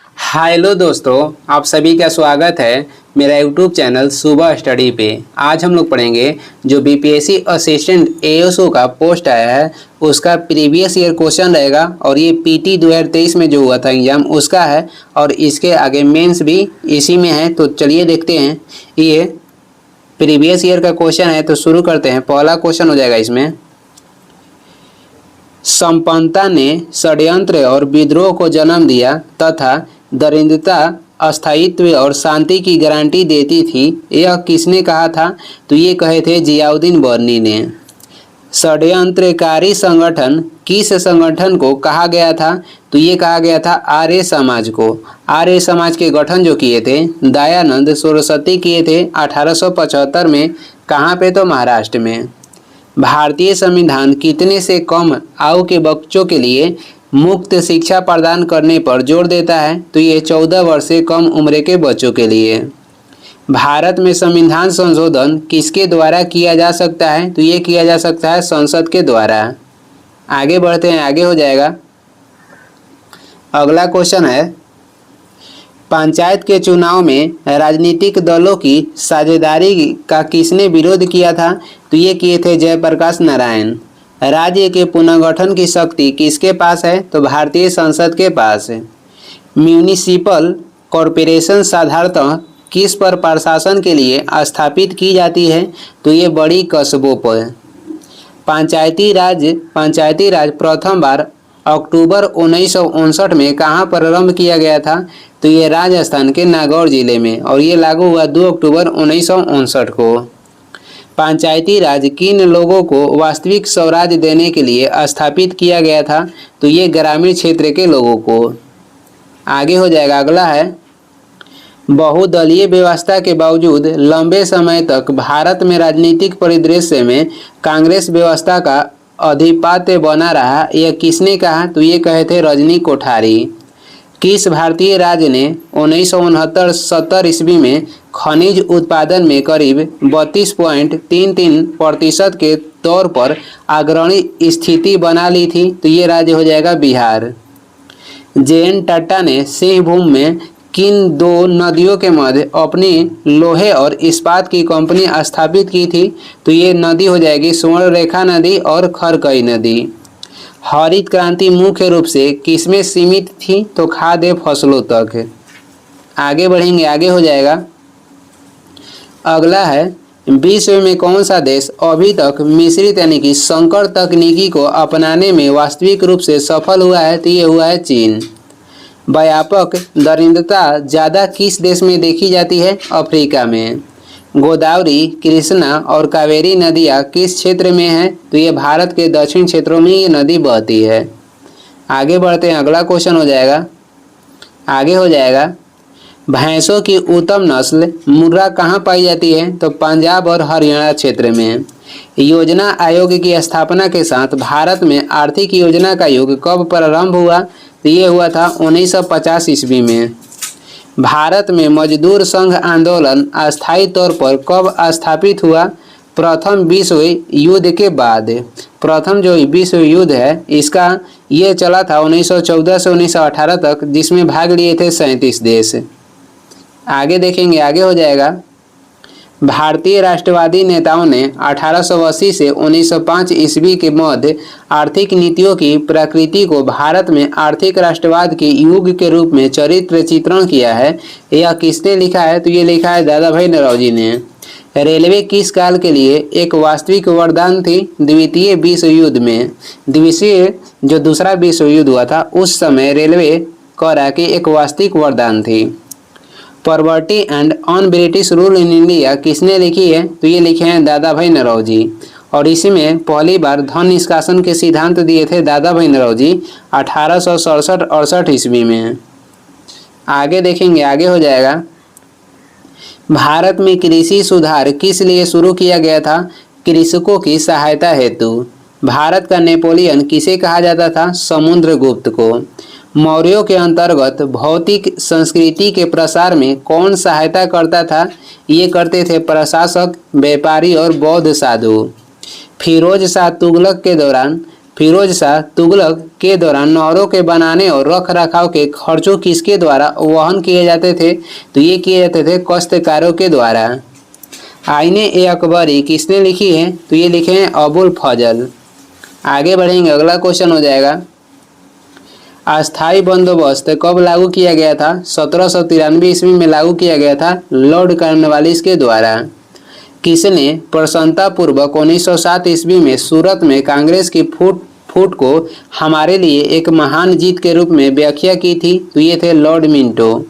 Hello दोस्तों, आप सभी का स्वागत है मेरा यूट्यूब चैनल सुबह स्टडी पे। आज हम लोग पढ़ेंगे जो बीपीएससी असिस्टेंट एएसओ का पोस्ट आया है उसका प्रीवियस ईयर क्वेश्चन रहेगा और ये पीटी 2023 में जो हुआ था एग्जाम उसका है और इसके आगे मेंस भी इसी में है। तो चलिए देखते हैं, ये प्रीवियस ईयर का क्वेश्चन है। तो शुरू करते हैं। पहला क्वेश्चन हो जाएगा इसमें, संपन्नता ने षड्यंत्र और विद्रोह को जन्म दिया तथा दरिद्रता अस्थायित्व और शांति की गारंटी देती थी, यह किसने कहा था? तो ये कहे थे जियाउद्दीन बर्नी ने। षड्यंत्रकारी संगठन किस संगठन को कहा गया था? तो ये कहा गया था आर्य समाज को। आर्य समाज के गठन जो किए थे दयानंद सरस्वती किए थे 1875 में। कहाँ पे? तो महाराष्ट्र में। भारतीय संविधान कितने से कम आयु के बच्चों के लिए मुफ्त शिक्षा प्रदान करने पर जोर देता है? तो ये 14 वर्ष से कम उम्र के बच्चों के लिए। भारत में संविधान संशोधन किसके द्वारा किया जा सकता है? तो ये किया जा सकता है संसद के द्वारा। आगे बढ़ते हैं, आगे हो जाएगा। अगला क्वेश्चन है, पंचायत के चुनाव में राजनीतिक दलों की साझेदारी का किसने विरोध किया था? तो ये किए थे जयप्रकाश नारायण। राज्य के पुनर्गठन की शक्ति किसके पास है? तो भारतीय संसद के पास है। म्यूनिसिपल कॉरपोरेशन साधारणतः किस पर प्रशासन के लिए स्थापित की जाती है? तो ये बड़ी कस्बों पर। पंचायती राज प्रथम बार अक्टूबर 1959 में कहाँ प्रारंभ किया गया था? तो ये राजस्थान के नागौर जिले में और ये लागू हुआ 2 अक्टूबर 1959 को। पंचायती राज किन लोगों को वास्तविक स्वराज देने के लिए स्थापित किया गया था? तो ये ग्रामीण क्षेत्र के लोगों को। आगे हो जाएगा। अगला है, बहुदलीय व्यवस्था के बावजूद लंबे समय तक भारत में राजनीतिक परिदृश्य में कांग्रेस व्यवस्था का आधिपत्य बना रहा, यह किसने कहा? तो ये कहे थे रजनी कोठारी। किस भारतीय राज्य ने 1969-70 ईस्वी में खनिज उत्पादन में करीब 32.33% के तौर पर अग्रणी स्थिति बना ली थी? तो ये राज्य हो जाएगा बिहार। जे.एन. टाटा ने सिंहभूम में किन 2 नदियों के मध्य अपनी लोहे और इस्पात की कंपनी स्थापित की थी? तो ये नदी हो जाएगी स्वर्णरेखा नदी और खरकई नदी। हरित क्रांति मुख्य रूप से किसमें सीमित थी? तो खाद्य फसलों तक। आगे बढ़ेंगे, आगे हो जाएगा। अगला है, विश्व में कौन सा देश अभी तक मिश्रित यानी कि संकर तकनीकी को अपनाने में वास्तविक रूप से सफल हुआ है? तो ये हुआ है चीन। व्यापक दरिद्रता ज़्यादा किस देश में देखी जाती है? अफ्रीका में। गोदावरी, कृष्णा और कावेरी नदियाँ किस क्षेत्र में हैं? तो ये भारत के दक्षिण क्षेत्रों में ये नदी बहती है। आगे बढ़ते हैं, अगला क्वेश्चन हो जाएगा। आगे हो जाएगा, भैंसों की उत्तम नस्ल मुर्रा कहाँ पाई जाती है? तो पंजाब और हरियाणा क्षेत्र में। योजना आयोग की स्थापना के साथ भारत में आर्थिक योजना का युग कब प्रारंभ हुआ? तो ये हुआ था 1950 ईस्वी में। भारत में मजदूर संघ आंदोलन अस्थायी तौर पर कब स्थापित हुआ? प्रथम विश्व युद्ध के बाद। प्रथम जो विश्व युद्ध है इसका ये चला था 1914 से 1918 तक, जिसमें भाग लिए थे 37 देश। आगे देखेंगे, आगे हो जाएगा। भारतीय राष्ट्रवादी नेताओं ने 1880 से 1905 ईस्वी के मध्य आर्थिक नीतियों की प्रकृति को भारत में आर्थिक राष्ट्रवाद के युग के रूप में चरित्र चित्रण किया है। यह किसने लिखा है? तो ये लिखा है दादा भाई नौरोजी ने। रेलवे किस काल के लिए एक वास्तविक वरदान थी? द्वितीय विश्व युद्ध में। जो दूसरा विश्व युद्ध हुआ था उस समय रेलवे करा के एक वास्तविक वरदान थी। Poverty and on British rule in India किसने लिखी है? तो ये लिखे हैं दादा भाई नौरोजी और इसी में पहली बार धन निष्कासन के सिद्धांत दिए थे दादा भाई नौरोजी 1867-68 ईस्वी में। आगे देखेंगे, आगे हो जाएगा। भारत में कृषि सुधार किस लिए शुरू किया गया था? कृषकों की सहायता हेतु। भारत का नेपोलियन किसे कहा जाता था? समुद्रगुप्त को। मौर्यों के अंतर्गत भौतिक संस्कृति के प्रसार में कौन सहायता करता था? ये करते थे प्रशासक, व्यापारी और बौद्ध साधु। फिरोज शाह तुगलक के दौरान फिरोज शाह तुगलक के दौरान नहरों के बनाने और रख रखाव के खर्चों किसके द्वारा वहन किए जाते थे? तो ये किए जाते थे काश्तकारों के द्वारा। आईने ए अकबरी किसने लिखी है? तो ये लिखे हैं अबुल फजल। आगे बढ़ेंगे, अगला क्वेश्चन हो जाएगा, अस्थाई बंदोबस्त कब लागू किया गया था? 1793 ईस्वी में लागू किया गया था लॉर्ड कॉर्नवालिस के द्वारा। किसने प्रसन्नतापूर्वक 1907 ईस्वी में सूरत में कांग्रेस की फूट को हमारे लिए एक महान जीत के रूप में व्याख्या की थी? तो ये थे लॉर्ड मिंटो।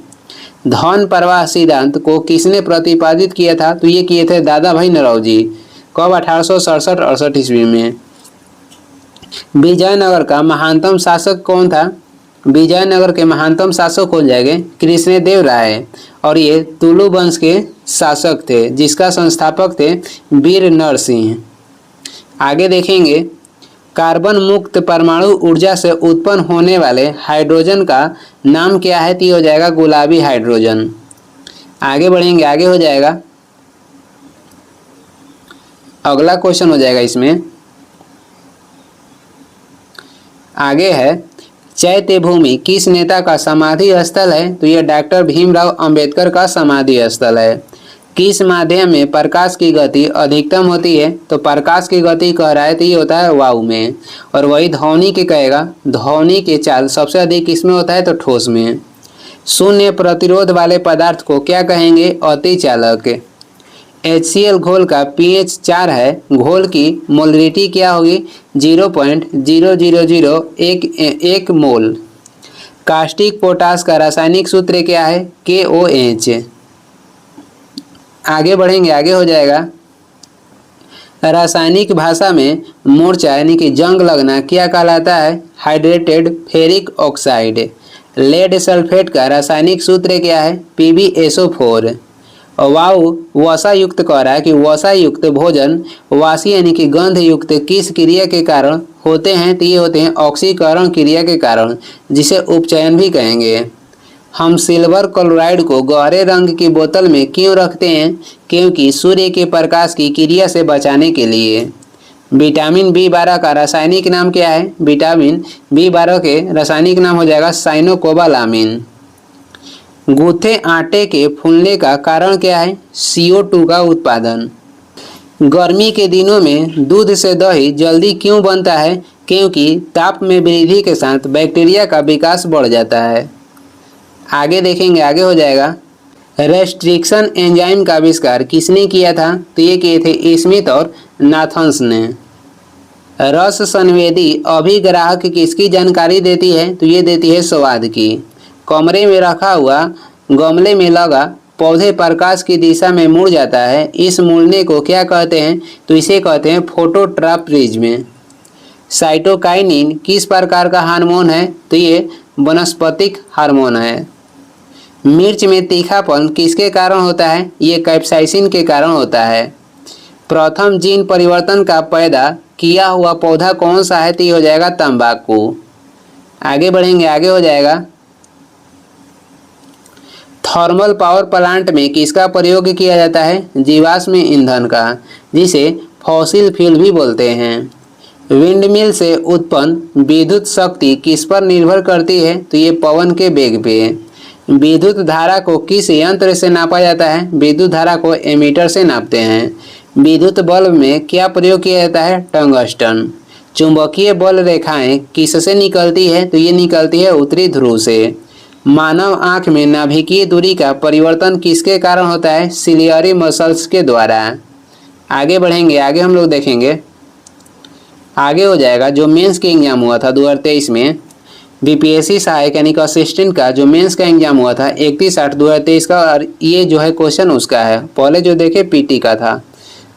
धन प्रवाह सिद्धांत को किसने प्रतिपादित किया था? तो ये किए थे दादा भाई नौरोजी। कब? 1867-68 ईस्वी में। विजयनगर का महानतम शासक कौन था? विजयनगर के महानतम शासक हो जाएंगे कृष्णदेव राय, और ये तुलु वंश के शासक थे जिसका संस्थापक थे वीर नरसिंह। आगे देखेंगे, कार्बन मुक्त परमाणु ऊर्जा से उत्पन्न होने वाले हाइड्रोजन का नाम क्या है? तो हो जाएगा गुलाबी हाइड्रोजन। आगे बढ़ेंगे, आगे हो जाएगा, अगला क्वेश्चन हो जाएगा इसमें, आगे है, चैत्य भूमि किस नेता का समाधि स्थल है? तो यह डॉक्टर भीमराव अंबेडकर का समाधि स्थल है। किस माध्यम में प्रकाश की गति अधिकतम होती है? तो प्रकाश की गति कह रहा है तो ये होता है वायु में, और वही ध्वनि के कहेगा, ध्वनि के चाल सबसे अधिक किसमें होता है? तो ठोस में। शून्य प्रतिरोध वाले पदार्थ को क्या कहेंगे? अतिचालक। HCl घोल का pH 4 है, घोल की मोलरिटी क्या होगी? 0.0001 मोल। कास्टिक पोटास का रासायनिक सूत्र क्या है? KOH। आगे बढ़ेंगे, आगे हो जाएगा, रासायनिक भाषा में मोर्चा यानी कि जंग लगना क्या कहलाता है? Hydrated ferric oxide. Lead sulphate का रासायनिक सूत्र क्या है? PbSO4। वायु वसा युक्त कह रहा है कि वसा युक्त भोजन वासी यानी कि गंध युक्त किस क्रिया के कारण होते हैं? तो ये होते हैं ऑक्सीकरण क्रिया के कारण, जिसे उपचयन भी कहेंगे। हम सिल्वर क्लोराइड को गहरे रंग की बोतल में क्यों रखते हैं? क्योंकि सूर्य के प्रकाश की क्रिया से बचाने के लिए। विटामिन B12 का रासायनिक नाम क्या है? विटामिन B12 के रासायनिक नाम हो जाएगा साइनोकोबालामिन। गूथे आटे के फूलने का कारण क्या है? CO2 का उत्पादन। गर्मी के दिनों में दूध से दही जल्दी क्यों बनता है? क्योंकि ताप में वृद्धि के साथ बैक्टीरिया का विकास बढ़ जाता है। आगे देखेंगे, आगे हो जाएगा, रेस्ट्रिक्शन एंजाइम का आविष्कार किसने किया था? तो ये किए थे स्मिथ और नाथन्स ने। रस संवेदी अभिग्राहक किसकी जानकारी देती है? तो ये देती है स्वाद की। कमरे में रखा हुआ गमले में लगा पौधे प्रकाश की दिशा में मुड़ जाता है, इस मुड़ने को क्या कहते हैं? तो इसे कहते हैं फोटोट्रॉपिज्म। साइटोकाइनिन किस प्रकार का हार्मोन है? तो ये वनस्पतिक हार्मोन है। मिर्च में तीखापन किसके कारण होता है? ये कैप्साइसिन के कारण होता है। प्रथम जीन परिवर्तन का पैदा किया हुआ पौधा कौन सा है? तो ये हो जाएगा तंबाकू। आगे बढ़ेंगे, आगे हो जाएगा, थर्मल पावर प्लांट में किसका प्रयोग किया जाता है? जीवाश्म ईंधन का, जिसे फॉसिल फ्यूल भी बोलते हैं। विंडमिल से उत्पन्न विद्युत शक्ति किस पर निर्भर करती है? तो ये पवन के वेग पे। विद्युत धारा को किस यंत्र से नापा जाता है? विद्युत धारा को एमीटर से नापते हैं। विद्युत बल्ब में क्या प्रयोग किया जाता है? टंगस्टन। चुंबकीय बल रेखाएं किससे निकलती है? तो ये निकलती है उत्तरी ध्रुव से। मानव आंख में नाभिकीय दूरी का परिवर्तन किसके कारण होता है? सिलियरी मसल्स के द्वारा। आगे बढ़ेंगे, आगे हम लोग देखेंगे, आगे हो जाएगा, जो मेंस के एग्जाम हुआ था 2023 में, BPSC सहायक यानी कि असिस्टेंट का जो मेंस का एग्जाम हुआ था 31/8/2023 का, और ये जो है क्वेश्चन उसका है। पहले जो देखे PT का था,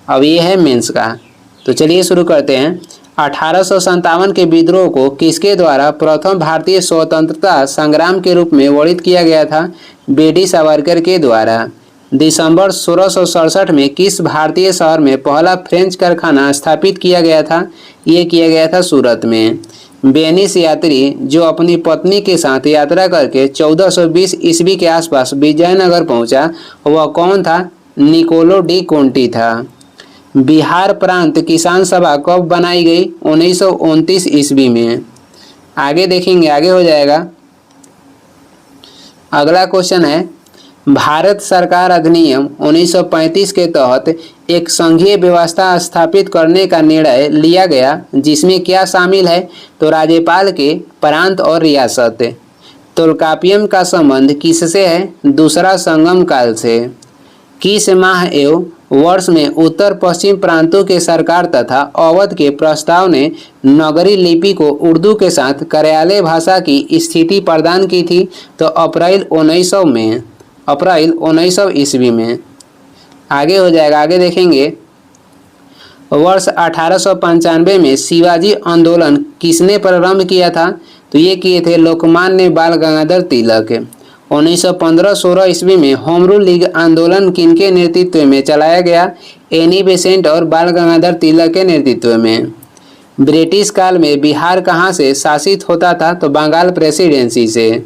अब ये है मेंस का। तो चलिए शुरू करते हैं। 1857 के विद्रोह को किसके द्वारा प्रथम भारतीय स्वतंत्रता संग्राम के रूप में वर्णित किया गया था? BD सावरकर के द्वारा। दिसंबर 1667 में किस भारतीय शहर में पहला फ्रेंच कारखाना स्थापित किया गया था? ये किया गया था सूरत में। वेनिस यात्री जो अपनी पत्नी के साथ यात्रा करके 1420 ईस्वी के आसपास विजयनगर पहुंचा, वह कौन था? निकोलो डी कोंटी था। बिहार प्रांत किसान सभा कब बनाई गई? 1929 ईस्वी में। आगे देखेंगे, आगे हो जाएगा। अगला क्वेश्चन है, भारत सरकार अधिनियम 1935 के तहत एक संघीय व्यवस्था स्थापित करने का निर्णय लिया गया, जिसमें क्या शामिल है? तो राज्यपाल के प्रांत और रियासत। तोल्कापियम का संबंध किससे है? दूसरा संगम काल से। किस माह एवं वर्ष में उत्तर पश्चिम प्रांतों के सरकार तथा अवध के प्रस्ताव ने नगरी लिपि को उर्दू के साथ कार्यालय भाषा की स्थिति प्रदान की थी? तो अप्रैल 1900 में, अप्रैल 1900 ईस्वी में। आगे हो जाएगा, आगे देखेंगे। वर्ष 1895 में शिवाजी आंदोलन किसने प्रारंभ किया था? तो ये किए थे लोकमान्य बाल गंगाधर तिलक। 1915-16 ईस्वी में होम रूल लीग आंदोलन किनके नेतृत्व में चलाया गया? एनी बेसेंट और बाल गंगाधर तिलक के नेतृत्व में। ब्रिटिश काल में बिहार कहाँ से शासित होता था? तो बंगाल प्रेसिडेंसी से।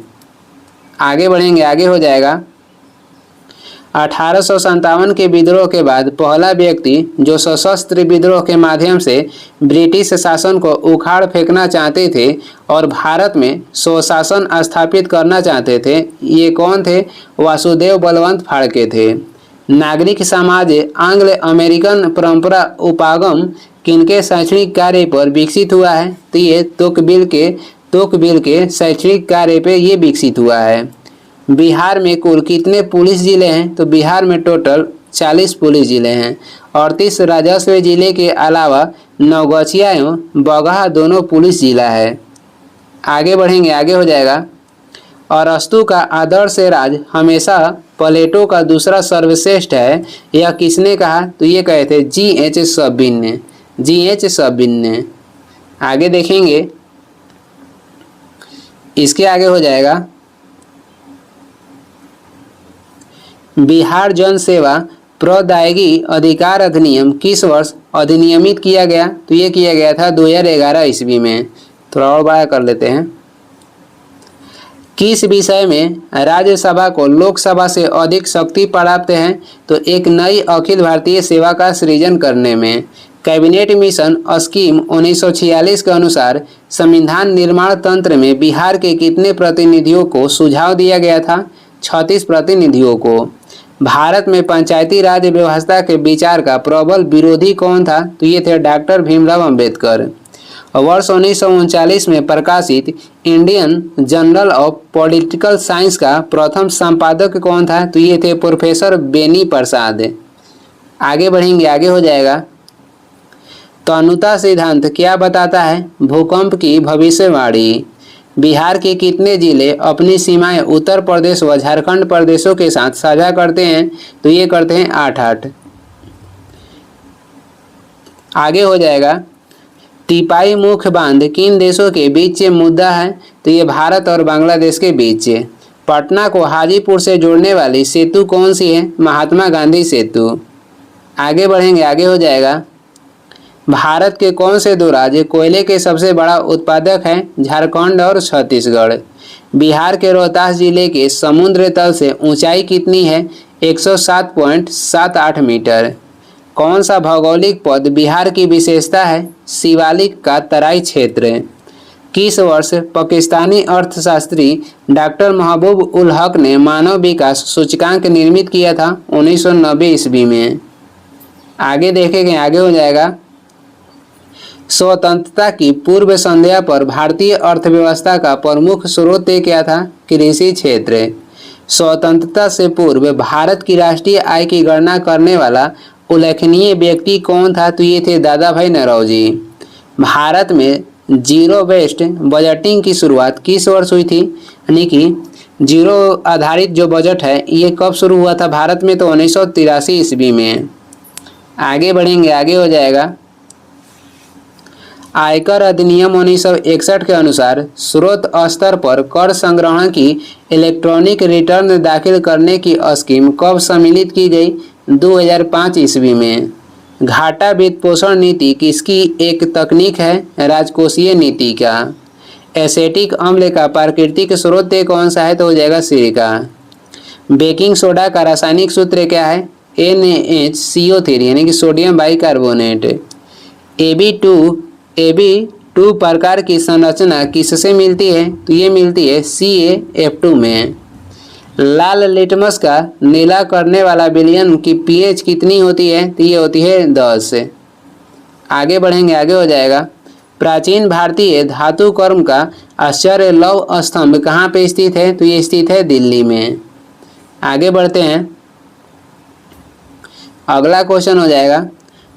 आगे बढ़ेंगे, आगे हो जाएगा। 1857 के विद्रोह के बाद पहला व्यक्ति जो सशस्त्र विद्रोह के माध्यम से ब्रिटिश शासन को उखाड़ फेंकना चाहते थे और भारत में स्वशासन स्थापित करना चाहते थे, ये कौन थे? वासुदेव बलवंत फाड़के थे। नागरिक समाज आंग्ल अमेरिकन परंपरा उपागम किनके शैक्षणिक कार्य पर विकसित हुआ है? तो ये तोकबिल के शैक्षणिक कार्य पे ये विकसित हुआ है। बिहार में कुल कितने पुलिस जिले हैं? तो बिहार में टोटल 40 पुलिस जिले हैं। 38 राजस्व जिले के अलावा नवगछिया एवं बगहा दोनों पुलिस जिला है। आगे बढ़ेंगे, आगे हो जाएगा। अरस्तु का आदर्श राज हमेशा प्लेटो का दूसरा सर्वश्रेष्ठ है, यह किसने कहा? तो ये कहे थे G.H. सबिन ने, G.H. सबिन ने। आगे देखेंगे, इसके आगे हो जाएगा। बिहार जन सेवा प्रदायगी अधिकार अधिनियम किस वर्ष अधिनियमित किया गया? तो ये किया गया था 2011 ईस्वी में। थोड़ा और बड़ा कर लेते हैं। किस विषय में राज्यसभा को लोकसभा से अधिक शक्ति प्राप्त है? तो एक नई अखिल भारतीय सेवा का सृजन करने में। कैबिनेट मिशन स्कीम 1946 के अनुसार संविधान निर्माण तंत्र में बिहार के कितने प्रतिनिधियों को सुझाव दिया गया था? 36 प्रतिनिधियों को। भारत में पंचायती राज व्यवस्था के विचार का प्रबल विरोधी कौन था? तो ये थे डॉक्टर भीमराव अंबेडकर। वर्ष 1939 में प्रकाशित Indian journal of political science का प्रथम संपादक कौन था? तो ये थे प्रोफेसर बेनी प्रसाद। आगे बढ़ेंगे, आगे हो जाएगा। तनुता सिद्धांत क्या बताता है? भूकंप की भविष्यवाणी। बिहार के कितने जिले अपनी सीमाएं उत्तर प्रदेश व झारखंड प्रदेशों के साथ साझा करते हैं? तो ये करते हैं 8-8। आगे हो जाएगा। टिपाई मुख्य बांध किन देशों के बीच मुद्दा है? तो ये भारत और बांग्लादेश के बीच। पटना को हाजीपुर से जोड़ने वाली सेतु कौन सी है? महात्मा गांधी सेतु। आगे बढ़ेंगे, आगे हो जाएगा। भारत के कौन से दो राज्य कोयले के सबसे बड़ा उत्पादक हैं? झारखंड और छत्तीसगढ़। बिहार के रोहतास जिले के समुद्र तल से ऊंचाई कितनी है? 107.78 मीटर। कौन सा भौगोलिक पद बिहार की विशेषता है? शिवालिक का तराई क्षेत्र। किस वर्ष पाकिस्तानी अर्थशास्त्री डॉक्टर महबूब उल हक ने मानव विकास सूचकांक निर्मित किया था? 1990 ईस्वी में। आगे देखेंगे, आगे हो जाएगा। स्वतंत्रता की पूर्व संध्या पर भारतीय अर्थव्यवस्था का प्रमुख स्रोत क्या था? कृषि क्षेत्र। स्वतंत्रता से पूर्व भारत की राष्ट्रीय आय की गणना करने वाला उल्लेखनीय व्यक्ति कौन था? तो ये थे दादा भाई नौरोजी। भारत में जीरो बेस्ड बजटिंग की शुरुआत किस वर्ष हुई थी? यानी कि जीरो आधारित जो बजट है ये कब शुरू हुआ था भारत में? तो 1983 ईस्वी में। आगे बढ़ेंगे, आगे हो जाएगा। आयकर अधिनियम 1961 के अनुसार स्रोत स्तर पर कर संग्रहण की इलेक्ट्रॉनिक रिटर्न दाखिल करने की स्कीम कब सम्मिलित की गई? 2005 ईस्वी में। घाटा वित्त पोषण नीति किसकी एक तकनीक है? राजकोषीय नीति का। एसेटिक अम्ल का प्राकृतिक स्रोत कौन सा है? तो हो जाएगा सिरका। बेकिंग सोडा का रासायनिक सूत्र क्या है? NaHCO3 यानी कि सोडियम बाइकार्बोनेट। Ab2 प्रकार की संरचना किससे मिलती है? तो ये मिलती है CaF2 में। लाल लिटमस का नीला करने वाला विलयन की pH कितनी होती है? तो ये होती है 10। आगे बढ़ेंगे, आगे हो जाएगा। प्राचीन भारतीय धातु कर्म का आश्चर्य लौह स्तंभ कहाँ पे स्थित है? तो ये स्थित है दिल्ली में। आगे बढ़ते हैं, अगला क्वेश्चन हो जाएगा।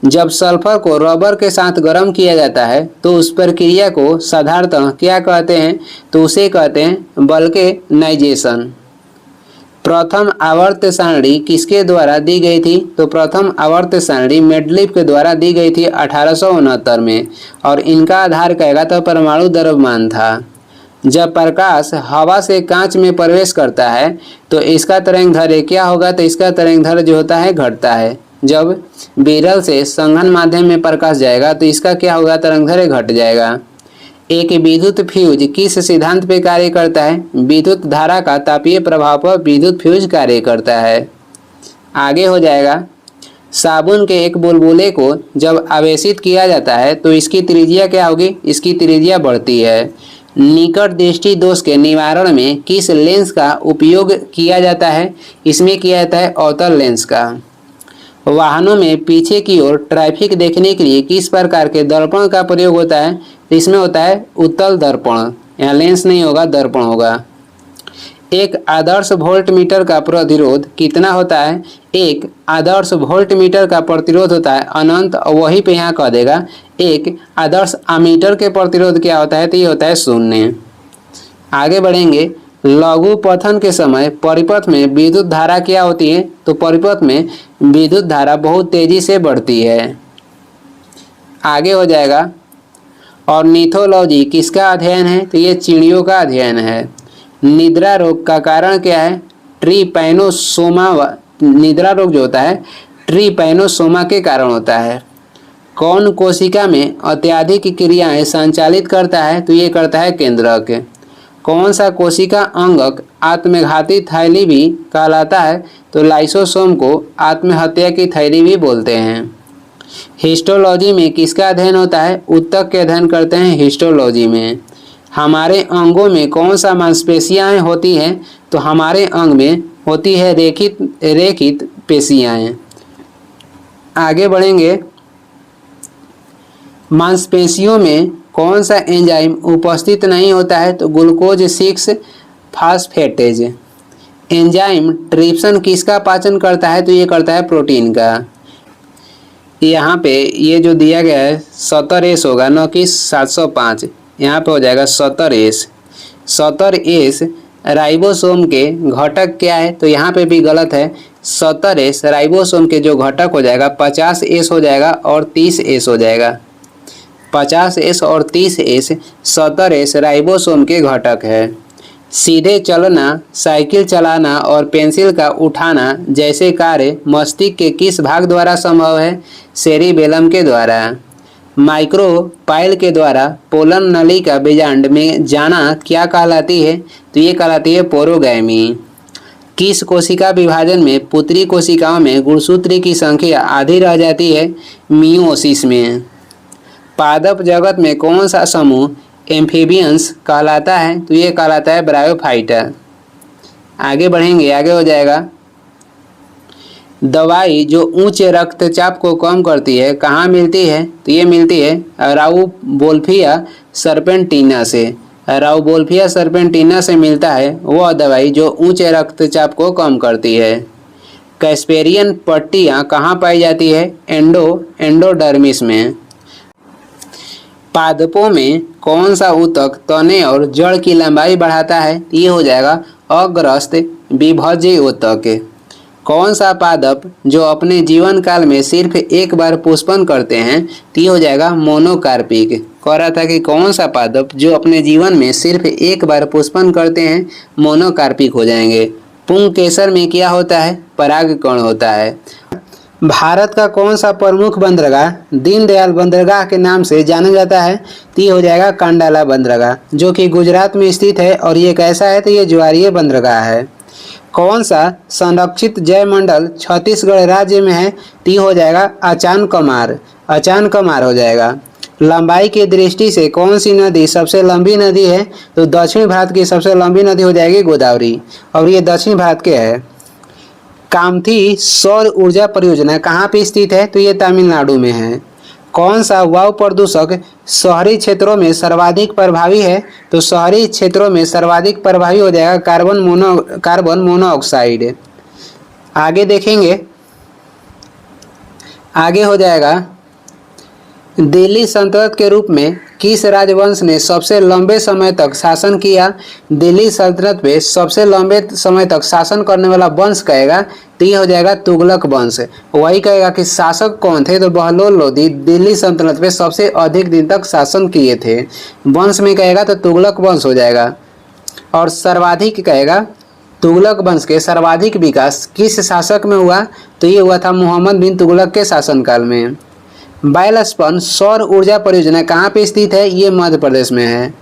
जब सल्फर को रबर के साथ गर्म किया जाता है तो उस प्रक्रिया को साधारणतः क्या कहते हैं? तो उसे कहते हैं वल्केनाइजेशन। प्रथम आवर्त सारणी किसके द्वारा दी गई थी? तो प्रथम आवर्त सारणी मेंडलीफ के द्वारा दी गई थी 1869 में, और इनका आधार कहेगा तो परमाणु द्रव्यमान था। जब प्रकाश हवा से कांच में प्रवेश करता है तो इसका तरंगदैर्घ्य क्या होगा? तो इसका तरंगदैर्घ्य जो होता है घटता है। जब बीरल से संघन माध्यम में प्रकाश जाएगा तो इसका क्या होगा? तरंगदैर्घ्य घट जाएगा। एक विद्युत फ्यूज किस सिद्धांत पे कार्य करता है? विद्युत धारा का तापीय प्रभाव पर विद्युत फ्यूज कार्य करता है। आगे हो जाएगा, साबुन के एक बुलबुले को जब आवेशित किया जाता है तो इसकी त्रिज्या क्या होगी? इसकी त्रिज्या बढ़ती है। निकट दृष्टि दोष के निवारण में किस लेंस का उपयोग किया जाता है? इसमें किया जाता है अवतल लेंस का। वाहनों में पीछे की ओर ट्रैफिक देखने के लिए किस प्रकार के दर्पण का प्रयोग होता है? इसमें होता है उत्तल दर्पण, यहाँ लेंस नहीं होगा, दर्पण होगा। एक आदर्श वोल्टमीटर का प्रतिरोध कितना होता है? एक आदर्श वोल्टमीटर का प्रतिरोध होता है अनंत, और वहीं पे यहाँ कह देगा एक आदर्श अमीटर के प्रतिरोध क्या होता है? तो ये होता है 0। आगे बढ़ेंगे, लघु पथन के समय परिपथ में विद्युत धारा क्या होती है? तो परिपथ में विद्युत धारा बहुत तेजी से बढ़ती है। आगे हो जाएगा, ऑर्निथोलॉजी किसका अध्ययन है? तो ये चिड़ियों का अध्ययन है। निद्रा रोग का कारण क्या है? ट्रिपैनोसोमा। निद्रा रोग जो होता है ट्रिपैनोसोमा के कारण होता है। कौन कोशिका में अत्यधिक क्रियाएं संचालित करता है? तो ये करता है केंद्रक। कौन सा कोशिका अंगक आत्मघाती थैली भी कहलाता है? तो लाइसोसोम को आत्महत्या की थैली भी बोलते हैं। हिस्टोलॉजी में किसका अध्ययन होता है? ऊतक के अध्ययन करते हैं हिस्टोलॉजी में। हमारे अंगों में कौन सा मांसपेशियां होती हैं? तो हमारे अंग में होती है रेखित पेशियां। आगे बढ़ेंगे, मांसपेशियों में कौन सा एंजाइम उपस्थित नहीं होता है? तो ग्लूकोज 6 फास्फेटेज। एंजाइम ट्रिप्सन किसका पाचन करता है? तो ये करता है प्रोटीन का। यहाँ पे ये जो दिया गया है 70S होगा, न कि 705। यहाँ पे हो जाएगा 70S। 70S राइबोसोम के घटक क्या है? तो यहाँ पे भी गलत है। 70S राइबोसोम के जो घटक हो जाएगा 50S हो जाएगा और 30S हो जाएगा। 50S और 30S 70S राइबोसोम के घटक है। सीधे चलना, साइकिल चलाना और पेंसिल का उठाना जैसे कार्य मस्तिष्क के किस भाग द्वारा संभव है? सेरिबेलम के द्वारा। माइक्रोपाइल के द्वारा पोलन नली का बीजांड में जाना क्या कहलाती है? तो ये कहलाती है पोरोगैमी। किस कोशिका विभाजन में पुत्री कोशिकाओं में गुणसूत्र की संख्या आधी रह जाती है? मियोसिस में। पादप जगत में कौन सा समूह एम्फीबियंस कहलाता है? तो ये कहलाता है ब्रायोफाइटा। आगे बढ़ेंगे, आगे हो जाएगा, दवाई जो उच्च रक्तचाप को कम करती है कहाँ मिलती है? तो ये मिलती है राउबोल्फिया सर्पेंटिना से। राउबोल्फिया सर्पेंटिना से मिलता है वह दवाई जो उच्च रक्तचाप को कम करती है। कैस्पेरियन पट्टियाँ कहाँ पाई जाती है? एंडोडर्मिस में। पादपों में कौन सा ऊतक तने और जड़ की लंबाई बढ़ाता है? ये हो जाएगा अग्रस्त विभज्य ऊतक। कौन सा पादप जो अपने जीवन काल में सिर्फ एक बार पुष्पन करते हैं? तो ये हो जाएगा मोनोकार्पिक। कह रहा था कि कौन सा पादप जो अपने जीवन में सिर्फ एक बार पुष्पन करते हैं? मोनोकार्पिक हो जाएंगे। पुंकेसर में क्या होता है? परागकण होता है। भारत का कौन सा प्रमुख बंदरगाह दीनदयाल बंदरगाह के नाम से जाना जाता है? तो ये हो जाएगा कांडाला बंदरगाह, जो कि गुजरात में स्थित है। और ये कैसा है? तो ये ज्वारीय बंदरगाह है। कौन सा संरक्षित जैव मंडल छत्तीसगढ़ राज्य में है? तो ये हो जाएगा अचान कमार, अचान कमार हो जाएगा। लंबाई की दृष्टि से कौन सी नदी सबसे लंबी नदी है? तो दक्षिण भारत की सबसे लंबी नदी हो जाएगी गोदावरी, और ये दक्षिण भारत के है। कामथी सौर ऊर्जा परियोजना कहाँ पे स्थित है? तो ये तमिलनाडु में है। कौन सा वायु प्रदूषक शहरी क्षेत्रों में सर्वाधिक प्रभावी है? तो शहरी क्षेत्रों में सर्वाधिक प्रभावी हो जाएगा कार्बन मोनोऑक्साइड। आगे देखेंगे, आगे हो जाएगा दिल्ली सल्तनत के रूप में किस राजवंश ने सबसे लंबे समय तक शासन किया? दिल्ली सल्तनत पे सबसे लंबे समय तक शासन करने वाला वंश कहेगा तो ये हो जाएगा तुगलक वंश। वही कहेगा कि शासक कौन थे? तो बहलोल लोदी दिल्ली सल्तनत पे सबसे अधिक दिन तक शासन किए थे। वंश में कहेगा तो तुगलक वंश हो जाएगा। और सर्वाधिक कहेगा तुगलक वंश के सर्वाधिक विकास किस शासक में हुआ? तो ये हुआ था मोहम्मद बिन तुगलक के शासनकाल में। बायलस्पन सौर ऊर्जा परियोजना कहाँ पे स्थित है? ये मध्य प्रदेश में है।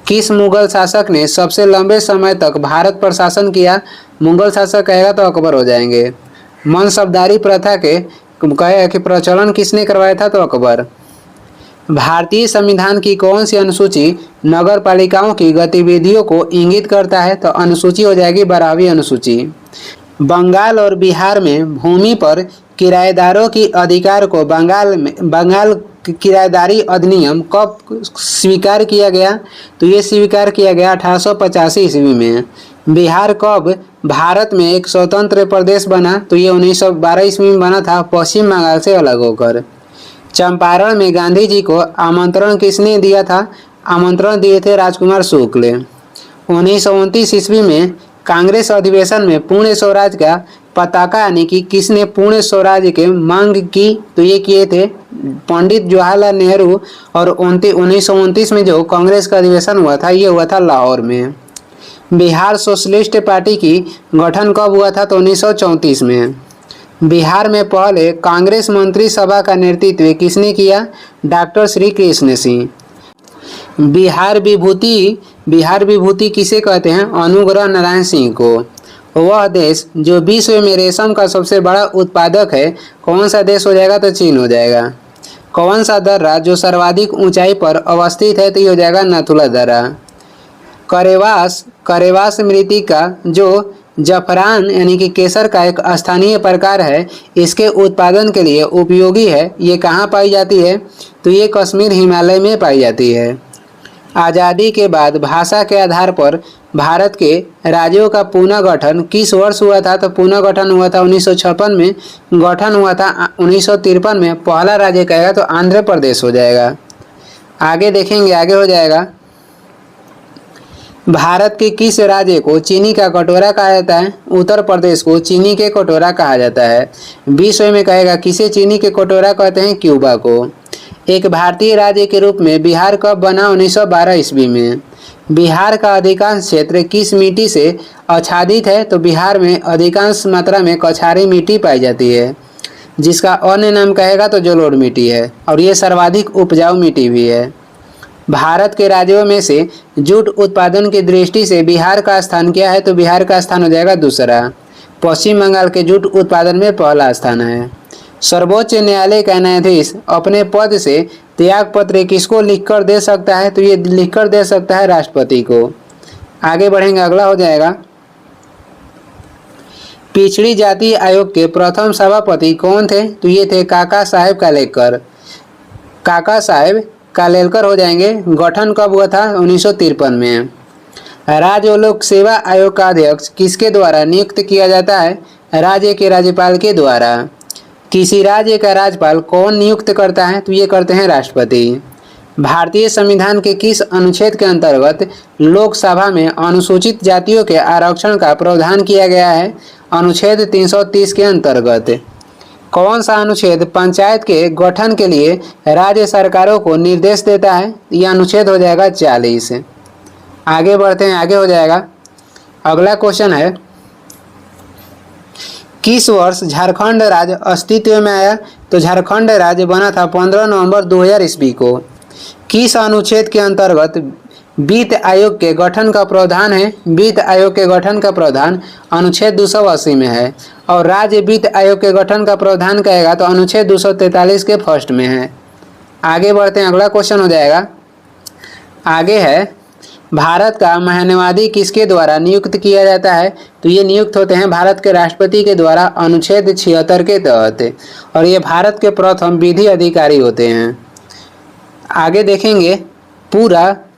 किस मुगल शासक ने सबसे लंबे समय तक भारत पर शासन किया? मुगल शासक कहेगा तो अकबर हो जाएंगे। मनसबदारी प्रथा के कहे कि प्रचलन किसने करवाया था? तो अकबर। भारतीय संविधान की कौन सी अनुसूची नगर पालिकाओं की गतिविधियों को इंगित करता है? तो अनुसूची हो जाएगी 12वीं अनुसूची। बंगाल और बिहार में भूमि पर किराएदारों की अधिकार को बंगाल किराएदारी अधिनियम कब स्वीकार किया गया? तो ये स्वीकार किया गया 1885 ईस्वी में। बिहार कब भारत में एक स्वतंत्र प्रदेश बना? तो ये 1912 ईस्वी में बना था, पश्चिम बंगाल से अलग होकर। चंपारण में गांधी जी को आमंत्रण किसने दिया था? आमंत्रण दिए थे राजकुमार शुक्ल। 1929 ईस्वी में कांग्रेस अधिवेशन में पूर्ण स्वराज का पताका यानी कि किसने पूर्ण स्वराज के मांग की? तो ये किए थे पंडित जवाहरलाल नेहरू। और 1929 में जो कांग्रेस का अधिवेशन हुआ था ये हुआ था लाहौर में। बिहार सोशलिस्ट पार्टी की गठन कब हुआ था? तो 1934 में। बिहार में पहले कांग्रेस मंत्री सभा का नेतृत्व किसने किया? डॉक्टर श्री कृष्ण सिंह। बिहार विभूति किसे कहते हैं? अनुग्रह नारायण सिंह को। वह देश जो विश्व में रेशम का सबसे बड़ा उत्पादक है कौन सा देश हो जाएगा? तो चीन हो जाएगा। कौन सा दर्रा जो सर्वाधिक ऊंचाई पर अवस्थित है? तो ये हो जाएगा नाथुला दर्रा। करेवास मृत्तिका जो जफरान यानी कि केसर का एक स्थानीय प्रकार है, इसके उत्पादन के लिए उपयोगी है, ये कहाँ पाई जाती है? तो ये कश्मीर हिमालय में पाई जाती है। आज़ादी के बाद भाषा के आधार पर भारत के राज्यों का पुनः गठन किस वर्ष हुआ था? तो पुनः गठन हुआ था 1956 में। गठन हुआ था 1953 में। पहला राज्य कहेगा तो आंध्र प्रदेश हो जाएगा। आगे देखेंगे, आगे हो जाएगा भारत के किस राज्य को चीनी का कटोरा कहा जाता है? उत्तर प्रदेश को चीनी के कटोरा कहा जाता है। विश्व में कहेगा किसे चीनी के कटोरा कहते हैं? क्यूबा को। एक भारतीय राज्य के रूप में बिहार कब बना? 1912 ईस्वी में। बिहार का अधिकांश क्षेत्र किस मिट्टी से आच्छादित है? तो बिहार में अधिकांश मात्रा में कछारी मिट्टी पाई जाती है, जिसका अन्य नाम कहेगा तो जलोढ़ मिट्टी है, और ये सर्वाधिक उपजाऊ मिट्टी भी है। भारत के राज्यों में से जूट उत्पादन की दृष्टि से बिहार का स्थान क्या है? तो बिहार का स्थान हो जाएगा दूसरा। पश्चिम बंगाल के जूट उत्पादन में पहला स्थान है। सर्वोच्च न्यायालय का न्यायाधीश अपने पद से त्याग पत्र किसको लिखकर दे सकता है? तो ये लिखकर दे सकता है राष्ट्रपति को। आगे बढ़ेंगे, अगला हो जाएगा पिछड़ी जाति आयोग के प्रथम सभापति कौन थे? तो ये थे काका साहेब कालेलकर। काका साहेब कालेलकर हो जाएंगे। गठन कब हुआ था? 1953 में। राज्य लोक सेवा आयोग का अध्यक्ष किसके द्वारा नियुक्त किया जाता है? राज्य के राज्यपाल के द्वारा। किसी राज्य का राज्यपाल कौन नियुक्त करता है? तो ये करते हैं राष्ट्रपति। भारतीय संविधान के किस अनुच्छेद के अंतर्गत लोकसभा में अनुसूचित जातियों के आरक्षण का प्रावधान किया गया है? अनुच्छेद 330 के अंतर्गत। कौन सा अनुच्छेद पंचायत के गठन के लिए राज्य सरकारों को निर्देश देता है? यह अनुच्छेद हो जाएगा 40। आगे बढ़ते हैं, आगे हो जाएगा अगला क्वेश्चन है किस वर्ष झारखंड राज्य अस्तित्व में आया? तो झारखंड राज्य बना था 15 नवंबर 2000 ईस्वी को। किस अनुच्छेद के अंतर्गत वित्त आयोग के गठन का प्रावधान है, वित्त आयोग के गठन का प्रावधान अनुच्छेद 280 में है। और राज्य वित्त आयोग के गठन का प्रावधान कहेगा तो अनुच्छेद 243 के फर्स्ट में है। आगे बढ़ते हैं, अगला क्वेश्चन हो जाएगा। आगे है, भारत का महान्यायवादी किसके द्वारा नियुक्त किया जाता है? तो ये नियुक्त होते हैं भारत के राष्ट्रपति के द्वारा अनुच्छेद 76 के तहत, और ये भारत के प्रथम विधि अधिकारी होते हैं। आगे देखेंगे,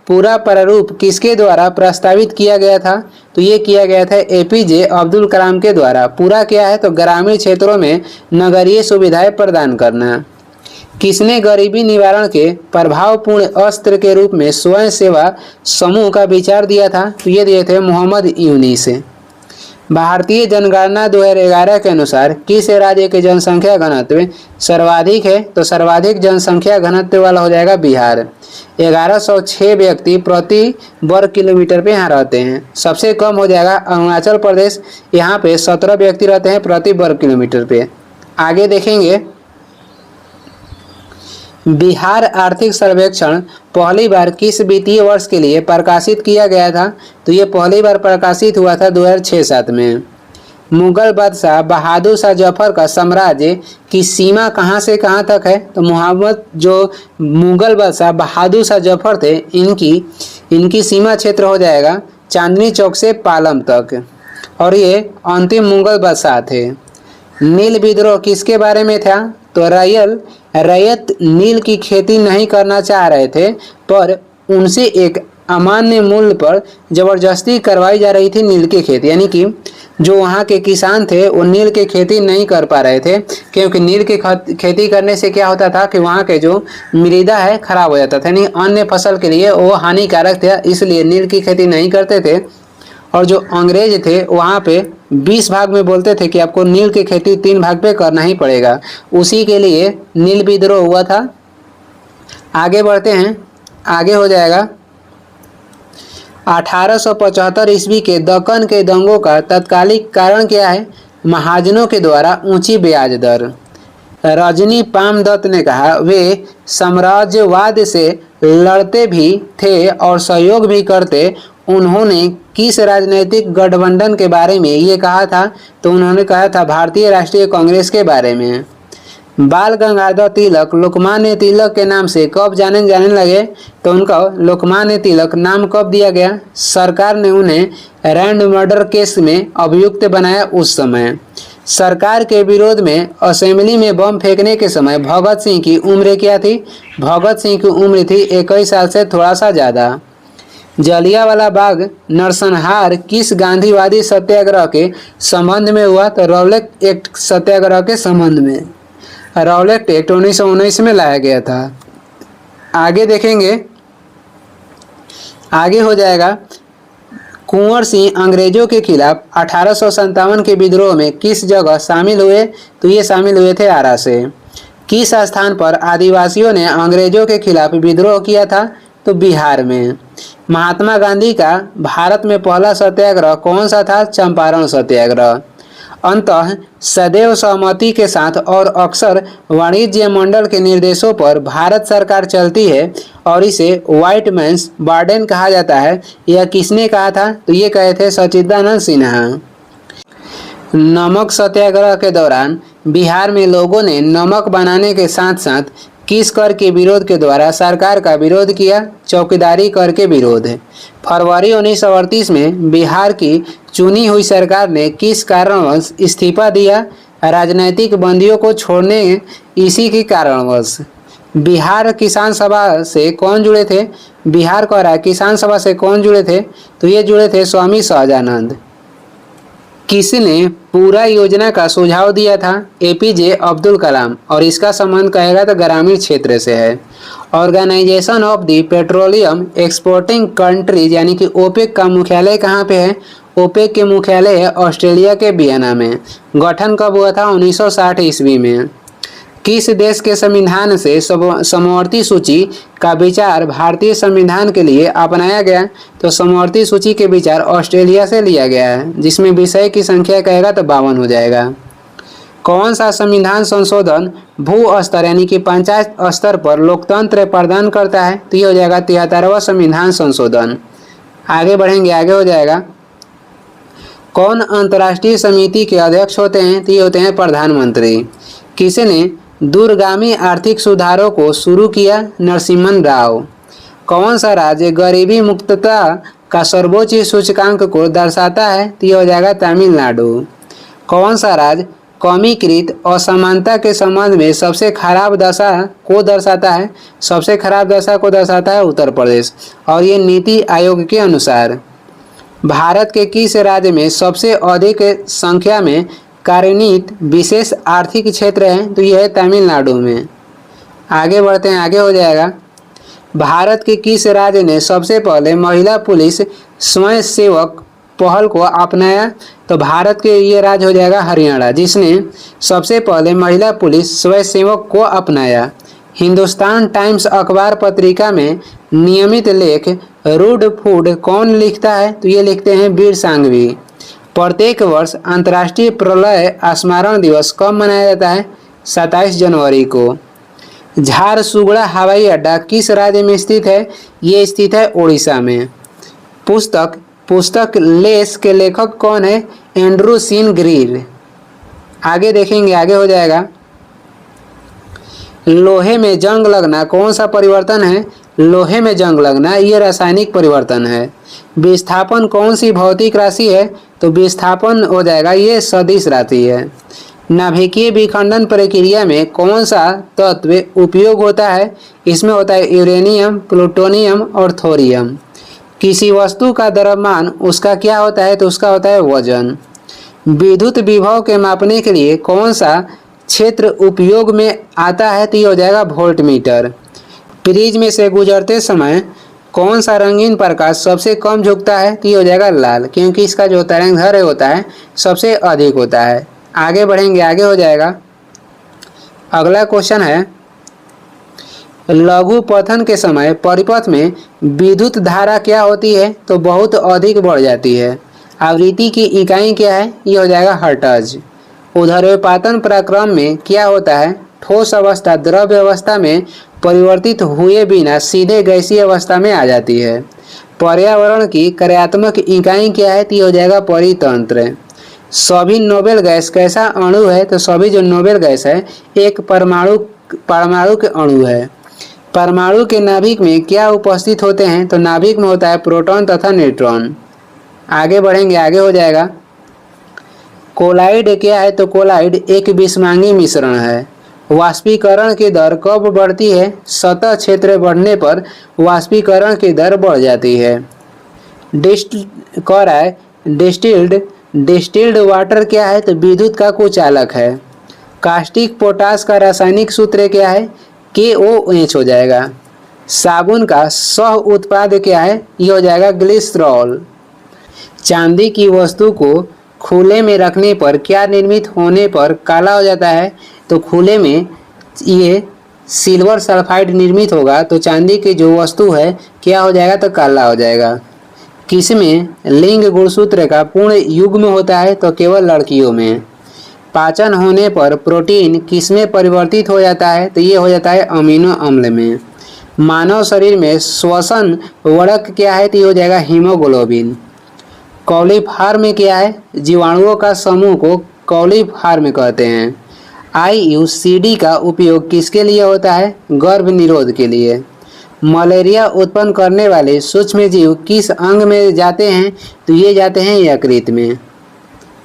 पूरा प्रारूप किसके द्वारा प्रस्तावित किया गया था? तो ये किया गया था एपीजे अब्दुल कलाम के द्वारा। पूरा क्या है? तो ग्रामीण क्षेत्रों में नगरीय सुविधाएं प्रदान करना। किसने गरीबी निवारण के प्रभावपूर्ण अस्त्र के रूप में स्वयं सेवा समूह का विचार दिया था? तो ये दिए थे मोहम्मद यूनिस। भारतीय जनगणना 2011 के अनुसार किस राज्य के जनसंख्या घनत्व सर्वाधिक है? तो सर्वाधिक जनसंख्या घनत्व वाला हो जाएगा बिहार। 1106 व्यक्ति प्रति वर्ग किलोमीटर पे यहाँ रहते हैं। सबसे कम हो जाएगा अरुणाचल प्रदेश, यहाँ पे 17 व्यक्ति रहते हैं प्रति वर्ग किलोमीटर पे। आगे देखेंगे, बिहार आर्थिक सर्वेक्षण पहली बार किस वित्तीय वर्ष के लिए प्रकाशित किया गया था? तो ये पहली बार प्रकाशित हुआ था 2006-07 में। मुगल बादशाह बहादुर शाह जफर का साम्राज्य की सीमा कहाँ से कहाँ तक है? तो मुगल बादशाह बहादुर शाह जफर थे, इनकी सीमा क्षेत्र हो जाएगा चांदनी चौक से पालम तक, और ये अंतिम मुगल बादशाह थे। नील विद्रोह किसके बारे में था? तो रैयत नील की खेती नहीं करना चाह रहे थे, पर उनसे एक अमान्य मूल्य पर जबरदस्ती करवाई जा रही थी नील की खेती, यानी कि जो वहाँ के किसान थे वो नील की खेती नहीं कर पा रहे थे, क्योंकि नील की खेती करने से क्या होता था कि वहाँ के जो मृदा है खराब हो जाता था, यानी अन्य फसल के लिए वो हानिकारक था, इसलिए नील की खेती नहीं करते थे। और जो अंग्रेज थे वहाँ पे 20 भाग में बोलते थे कि आपको नील की खेती 3 भाग पे करना ही पड़ेगा, उसी के लिए नील विद्रोह हुआ था। आगे बढ़ते हैं, आगे हो जाएगा 1875 ईस्वी के दक्कन के दंगों का तत्कालिक कारण क्या है? महाजनों के द्वारा ऊंची ब्याज दर। रजनी पामदत्त ने कहा वे साम्राज्यवाद से लड़ते भी थे और सहयोग भी करते। उन्होंने किस राजनीतिक गठबंधन के बारे में ये कहा था? तो उन्होंने कहा था भारतीय राष्ट्रीय कांग्रेस के बारे में। बाल गंगाधर तिलक लोकमान्य तिलक के नाम से कब जाने लगे? तो उनका लोकमान्य तिलक नाम कब दिया गया? सरकार ने उन्हें रैंड मर्डर केस में अभियुक्त बनाया उस समय। सरकार के विरोध में असेंबली में बम फेंकने के समय भगत सिंह की उम्र क्या थी? भगत सिंह की उम्र थी 21 साल से थोड़ा सा ज़्यादा। जलियांवाला बाग नरसंहार किस गांधीवादी सत्याग्रह के संबंध में हुआ? तो रॉलेट एक्ट सत्याग्रह के संबंध में। रॉलेट एक्ट 1919 में लाया गया था। आगे देखेंगे, आगे हो जाएगा कुंवर सिंह अंग्रेजों के खिलाफ 1857 के विद्रोह में किस जगह शामिल हुए? तो ये शामिल हुए थे आरा से। किस स्थान पर आदिवासियों ने अंग्रेजों के खिलाफ विद्रोह किया था? तो बिहार में। महात्मा गांधी का भारत में पहला सत्याग्रह कौन सा था? चंपारण सत्याग्रह। अंततः सदैव सहमति के साथ और अक्सर वाणिज्य मंडल के निर्देशों पर भारत सरकार चलती है और इसे व्हाइट मैन्स बार्डन कहा जाता है। यह किसने कहा था? तो ये कहे थे सच्चिदानंद सिन्हा। नमक सत्याग्रह के दौरान बिहार में लोगों ने नमक बनाने के साथ साथ किस कर के विरोध के द्वारा सरकार का विरोध किया? चौकीदारी कर के विरोध। फरवरी 1938 में बिहार की चुनी हुई सरकार ने किस कारणवश इस्तीफा दिया? राजनीतिक बंदियों को छोड़ने, इसी के कारणवश। बिहार किसान सभा से कौन जुड़े थे? बिहार को किसान सभा से कौन जुड़े थे? तो ये जुड़े थे स्वामी सहजानंद। किसने पूरा योजना का सुझाव दिया था? एपीजे अब्दुल कलाम, और इसका संबंध कहेगा तो ग्रामीण क्षेत्र से है। Organisation of the petroleum exporting countries यानी कि ओपेक का मुख्यालय कहाँ पे है? ओपेक के मुख्यालय है ऑस्ट्रेलिया के वियना में। गठन कब हुआ था? 1960 ईस्वी में। किस देश के संविधान से समवर्ती सूची का विचार भारतीय संविधान के लिए अपनाया गया? तो समवर्ती सूची के विचार ऑस्ट्रेलिया से लिया गया है, जिसमें विषय की संख्या कहेगा तो 52 हो जाएगा। कौन सा संविधान संशोधन भू स्तर यानी कि पंचायत स्तर पर लोकतंत्र प्रदान करता है? तो ये हो जाएगा 73वां संविधान संशोधन। आगे बढ़ेंगे, आगे हो जाएगा, कौन अंतर्राष्ट्रीय समिति के अध्यक्ष होते हैं? तो ये होते हैं प्रधानमंत्री। किसने दूरगामी आर्थिक सुधारों को शुरू किया? नरसिम्हन राव। कौन सा राज्य गरीबी मुक्तता का सर्वोच्च सूचकांक को दर्शाता है? तो ये हो जाएगा तमिलनाडु। कौन सा राज्य कमीकृत असमानता के संबंध में सबसे खराब दशा को दर्शाता है? सबसे खराब दशा को दर्शाता है उत्तर प्रदेश, और ये नीति आयोग के अनुसार। भारत के किस राज्य में सबसे अधिक संख्या में कार्यान्वित विशेष आर्थिक क्षेत्र है? तो यह है तमिलनाडु में। आगे बढ़ते हैं, आगे हो जाएगा, भारत के किस राज्य ने सबसे पहले महिला पुलिस स्वयंसेवक पहल को अपनाया? तो भारत के ये राज्य हो जाएगा हरियाणा, जिसने सबसे पहले महिला पुलिस स्वयंसेवक को अपनाया। हिंदुस्तान टाइम्स अखबार पत्रिका में नियमित लेख रूड फूड कौन लिखता है? तो ये लिखते हैं वीर सांघवी। प्रत्येक वर्ष अंतर्राष्ट्रीय प्रलय स्मरण दिवस कब मनाया जाता है? 27 जनवरी को। झारसुगड़ा हवाई अड्डा किस राज्य में स्थित है? ये स्थित है उड़ीसा में। पुस्तक लेस के लेखक कौन है? Andrew Sean Greer. आगे देखेंगे, आगे हो जाएगा, लोहे में जंग लगना कौन सा परिवर्तन है? लोहे में जंग लगना ये रासायनिक परिवर्तन है। विस्थापन कौन सी भौतिक राशि है? तो विस्थापन हो जाएगा ये सदिश राशि है। नाभिकीय विखंडन प्रक्रिया में कौन सा तत्व उपयोग होता है? इसमें होता है यूरेनियम, प्लूटोनियम और थोरियम। किसी वस्तु का द्रव्यमान उसका क्या होता है? तो उसका होता है वजन। विद्युत विभव के मापने के लिए कौन सा क्षेत्र उपयोग में आता है? तो ये हो जाएगा वोल्ट मीटर। प्रिज्म में से गुजरते समय कौन सा रंगीन प्रकाश सबसे कम झुकता है? तो ये हो जाएगा लाल, क्योंकि इसका जो तरंगदैर्घ्य होता है सबसे अधिक होता है। आगे बढ़ेंगे, आगे हो जाएगा, अगला क्वेश्चन है, लघु पतन के समय परिपथ में विद्युत धारा क्या होती है? तो बहुत अधिक बढ़ जाती है। आवृत्ति की इकाई क्या है? ये हो जाएगा हर्ट्ज। ऊर्ध्वपातन प्रक्रम में क्या होता है? ठोस अवस्था द्रव्य अवस्था में परिवर्तित हुए बिना सीधे गैसीय अवस्था में आ जाती है। पर्यावरण की कार्यात्मक इकाई क्या है? तो ये हो जाएगा परितंत्र। सभी नोबेल गैस कैसा अणु है? तो सभी जो नोबेल गैस है एक परमाणु के अणु है। परमाणु के नाभिक में क्या उपस्थित होते हैं? तो नाभिक में होता है प्रोटॉन तथा न्यूट्रॉन। आगे बढ़ेंगे, आगे हो जाएगा, कोलाइड क्या है? तो कोलाइड एक विषमांगी मिश्रण है। वाष्पीकरण की दर कब बढ़ती है? सतह क्षेत्र बढ़ने पर वाष्पीकरण की दर बढ़ जाती है। डिस्टिल्ड वाटर क्या है? तो विद्युत का कुचालक है। कास्टिक पोटास का रासायनिक सूत्र क्या है? KOH हो जाएगा। साबुन का सह उत्पाद क्या है? ये हो जाएगा ग्लिसरॉल। चांदी की वस्तु को खुले में रखने पर क्या निर्मित होने पर काला हो जाता है? तो खुले में ये सिल्वर सल्फाइड निर्मित होगा, तो चांदी की जो वस्तु है क्या हो जाएगा? तो काला हो जाएगा। किसमें लिंग गुणसूत्र का पूर्ण युग्म होता है? तो केवल लड़कियों में। पाचन होने पर प्रोटीन किसमें परिवर्तित हो जाता है? तो ये हो जाता है अमीनो अम्ल में। मानव शरीर में श्वसन वड़क क्या है? तो ये हो जाएगा हीमोग्लोबिन। कॉलीफॉर्म क्या है? जीवाणुओं का समूह को कॉलीफॉर्म कहते हैं। IUCD का उपयोग किसके लिए होता है? गर्भ निरोध के लिए। मलेरिया उत्पन्न करने वाले सूक्ष्म जीव किस अंग में जाते हैं? तो ये जाते हैं यकृत में।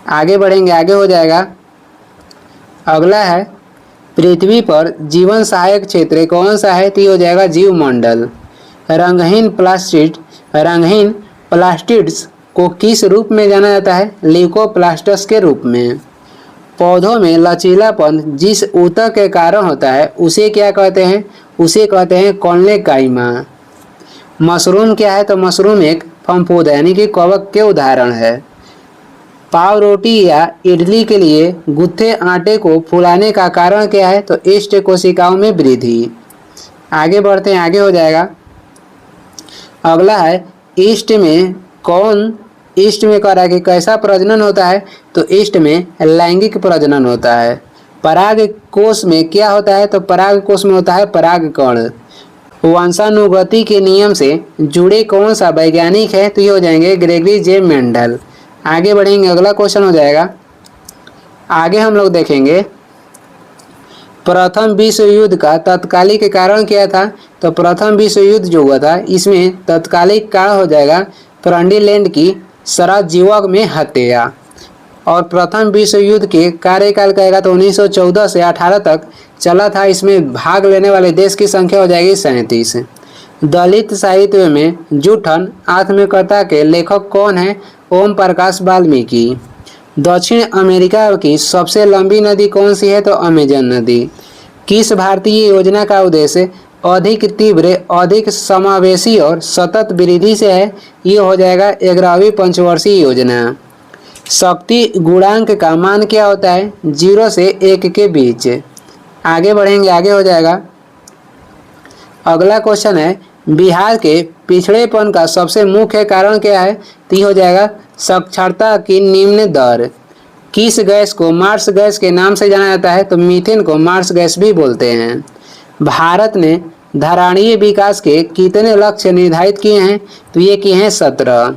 आगे बढ़ेंगे, आगे हो जाएगा, अगला है, पृथ्वी पर जीवन सहायक क्षेत्र कौन सा है? तो ये हो जाएगा जीवमंडल। रंगहीन प्लास्टिड्स को किस रूप में जाना जाता है? ल्यूकोप्लास्टस के रूप में। पौधों में लचीलापन जिस ऊतक के कारण होता है उसे क्या कहते हैं? उसे कहते हैं कॉर्नेकाइमा। मशरूम क्या है? तो मशरूम एक फफूंद यानी कि कवक के उदाहरण है। पाव रोटी या इडली के लिए गुत्थे आटे को फुलाने का कारण क्या है? तो ईस्ट कोशिकाओं में वृद्धि। आगे बढ़ते हैं, आगे हो जाएगा, अगला है, ईस्ट में कह रहा है कि कैसा प्रजनन होता है? तो ईस्ट में लैंगिक प्रजनन होता है। पराग कोश में क्या होता है? तो पराग कोश में होता है परागकण। वंशानुगति के नियम से जुड़े कौन सा वैज्ञानिक है? तो ये हो जाएंगे ग्रेगरी जे मेंडल। आगे बढ़ेंगे, अगला क्वेश्चन हो जाएगा। आगे हम लोग देखेंगे प्रथम विश्व युद्ध का तत्कालिक कारण क्या था? तो प्रथम विश्व युद्ध जो हुआ था इसमें तत्कालिक कारण हो जाएगा फ्रंडीलैंड की सराजीवक में हत्या। और प्रथम विश्व युद्ध के कार्यकाल कहेगा तो 1914 से 18 तक चला था। इसमें भाग लेने वाले देश की संख्या हो जाएगी 37। दलित साहित्य में जूठन आत्मकथा के लेखक कौन है? ओम प्रकाश वाल्मीकि। दक्षिण अमेरिका की सबसे लंबी नदी कौन सी है? तो अमेजन नदी। किस भारतीय योजना का उद्देश्य अधिक तीव्र, अधिक समावेशी और सतत वृद्धि से है? ये हो जाएगा 11वीं पंचवर्षीय योजना। शक्ति गुणांक का मान क्या होता है? 0 से 1 के बीच। आगे बढ़ेंगे, आगे हो जाएगा। अगला क्वेश्चन है बिहार के पिछड़ेपन का सबसे मुख्य कारण क्या है? तो ये हो जाएगा साक्षरता की निम्न दर। किस गैस को मार्स गैस के नाम से जाना जाता है? तो मीथेन को मार्स गैस भी बोलते हैं। भारत ने धारणीय विकास के कितने लक्ष्य निर्धारित किए हैं? तो ये किए हैं 17।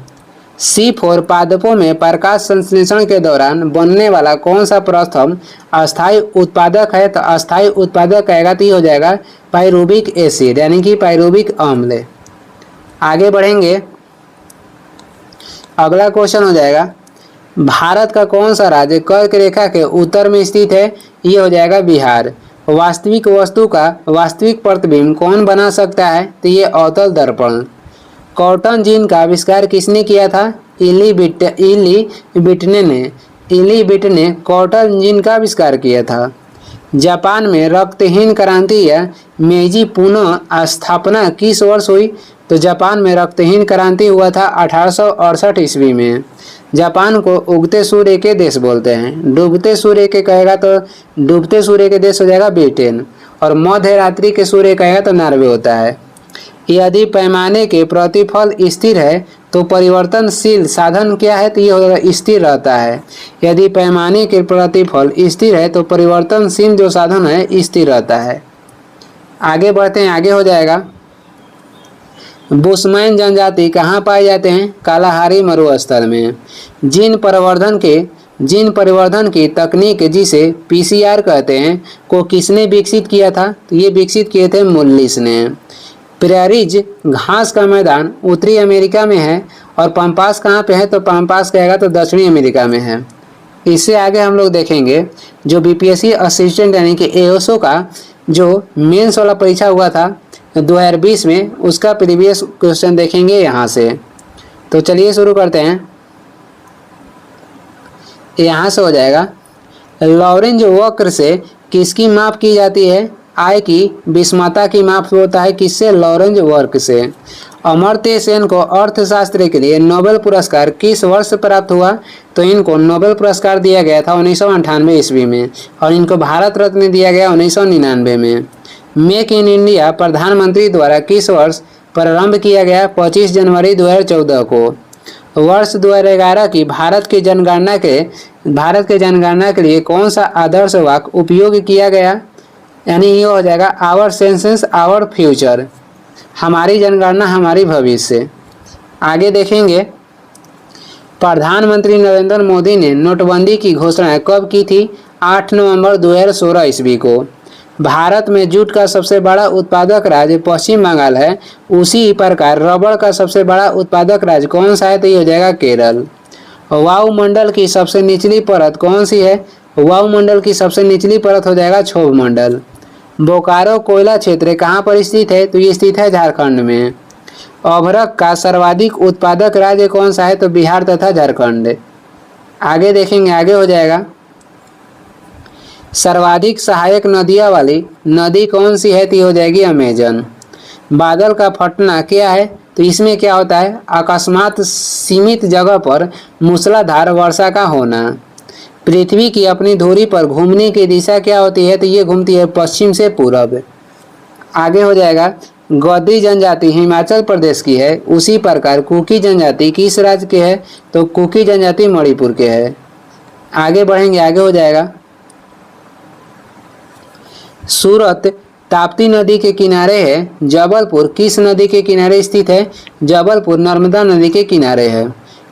C4 पादपों में प्रकाश संश्लेषण के दौरान बनने वाला कौन सा प्रथम अस्थायी उत्पादक है? तो अस्थायी उत्पादक कहेगा तो ये हो जाएगा पाइरुविक एसिड यानी कि पाइरुविक अम्ल। आगे बढ़ेंगे, अगला क्वेश्चन हो जाएगा भारत का कौन सा राज्य कर्क रेखा के उत्तर में स्थित है? ये हो जाएगा बिहार। वास्तविक वस्तु का वास्तविक प्रतिबिंब कौन बना सकता है? तो ये अवतल दर्पण। कॉटन जीन का आविष्कार किसने किया था? इली बिट ने कॉटन जीन का आविष्कार किया था। जापान में रक्तहीन क्रांति या मेजी पुनः स्थापना किस वर्ष हुई? तो जापान में रक्तहीन क्रांति हुआ था 1868 ईस्वी में। जापान को उगते सूर्य के देश बोलते हैं। डूबते सूर्य के कहेगा तो डूबते सूर्य के देश हो जाएगा ब्रिटेन। और मध्य रात्रि के सूर्य कहेगा तो नॉर्वे होता है। यदि पैमाने के प्रतिफल स्थिर है तो परिवर्तनशील साधन क्या है? तो ये हो जाएगा स्थिर रहता है। यदि पैमाने के प्रतिफल स्थिर है तो परिवर्तनशील जो साधन है स्थिर रहता है। आगे बढ़ते हैं, आगे हो जाएगा बुशमैन जनजाति कहाँ पाए जाते हैं? कालाहारी मरुस्थल में। जीन परिवर्धन की तकनीक जिसे PCR कहते हैं को किसने विकसित किया था? तो ये विकसित किए थे मुल्लिस ने। प्रेरीज घास का मैदान उत्तरी अमेरिका में है और पम्पास कहाँ पे है? तो पम्पास कहेगा तो दक्षिणी अमेरिका में है। इससे आगे हम लोग देखेंगे जो BPSC असिस्टेंट यानी कि ASO का जो मेंस वाला परीक्षा हुआ था 2020 में, उसका प्रीवियस क्वेश्चन देखेंगे यहाँ से। तो चलिए शुरू करते हैं। यहाँ से हो जाएगा लॉरेंज वक्र से किसकी माप की जाती है? आय की विषमता की माप होता है किससे? लॉरेंज वक्र से। अमर्त्य सेन को अर्थशास्त्र के लिए नोबेल पुरस्कार किस वर्ष प्राप्त हुआ? तो इनको नोबेल पुरस्कार दिया गया था 1998 ईस्वी में और इनको भारत रत्न दिया गया 1999 में। मेक इन इंडिया प्रधानमंत्री द्वारा किस वर्ष प्रारंभ किया गया? 25 जनवरी 2014 को। वर्ष 2011 की भारत के जनगणना के लिए कौन सा आदर्श वाक्य उपयोग किया गया? यानी ये हो जाएगा आवर सेंसस आवर फ्यूचर, हमारी जनगणना हमारी भविष्य। आगे देखेंगे प्रधानमंत्री नरेंद्र मोदी ने नोटबंदी की घोषणा कब की थी? 8 नवंबर 2016 ईस्वी को। भारत में जूट का सबसे बड़ा उत्पादक राज्य पश्चिम बंगाल है। उसी प्रकार रबड़ का सबसे बड़ा उत्पादक राज्य कौन सा है? तो ये हो जाएगा केरल। वायुमंडल की सबसे निचली परत कौन सी है? वायुमंडल की सबसे निचली परत हो जाएगा क्षोभ मंडल। बोकारो कोयला क्षेत्र कहाँ पर स्थित है? तो ये स्थित है झारखंड में। अभ्रक का सर्वाधिक उत्पादक राज्य कौन सा है? तो बिहार तथा झारखंड। आगे देखेंगे, आगे हो जाएगा सर्वाधिक सहायक नदियाँ वाली नदी कौन सी है? तो हो जाएगी अमेजन। बादल का फटना क्या है? तो इसमें क्या होता है? अकस्मात सीमित जगह पर मूसलाधार वर्षा का होना। पृथ्वी की अपनी धुरी पर घूमने की दिशा क्या होती है? तो ये घूमती है पश्चिम से पूरब। आगे हो जाएगा गद्दी जनजाति हिमाचल प्रदेश की है। उसी प्रकार कुकी जनजाति किस राज्य के है? तो कुकी जनजाति मणिपुर के है। आगे बढ़ेंगे, आगे हो जाएगा सूरत ताप्ती नदी के किनारे है। जबलपुर किस नदी के किनारे स्थित है? जबलपुर नर्मदा नदी के किनारे है।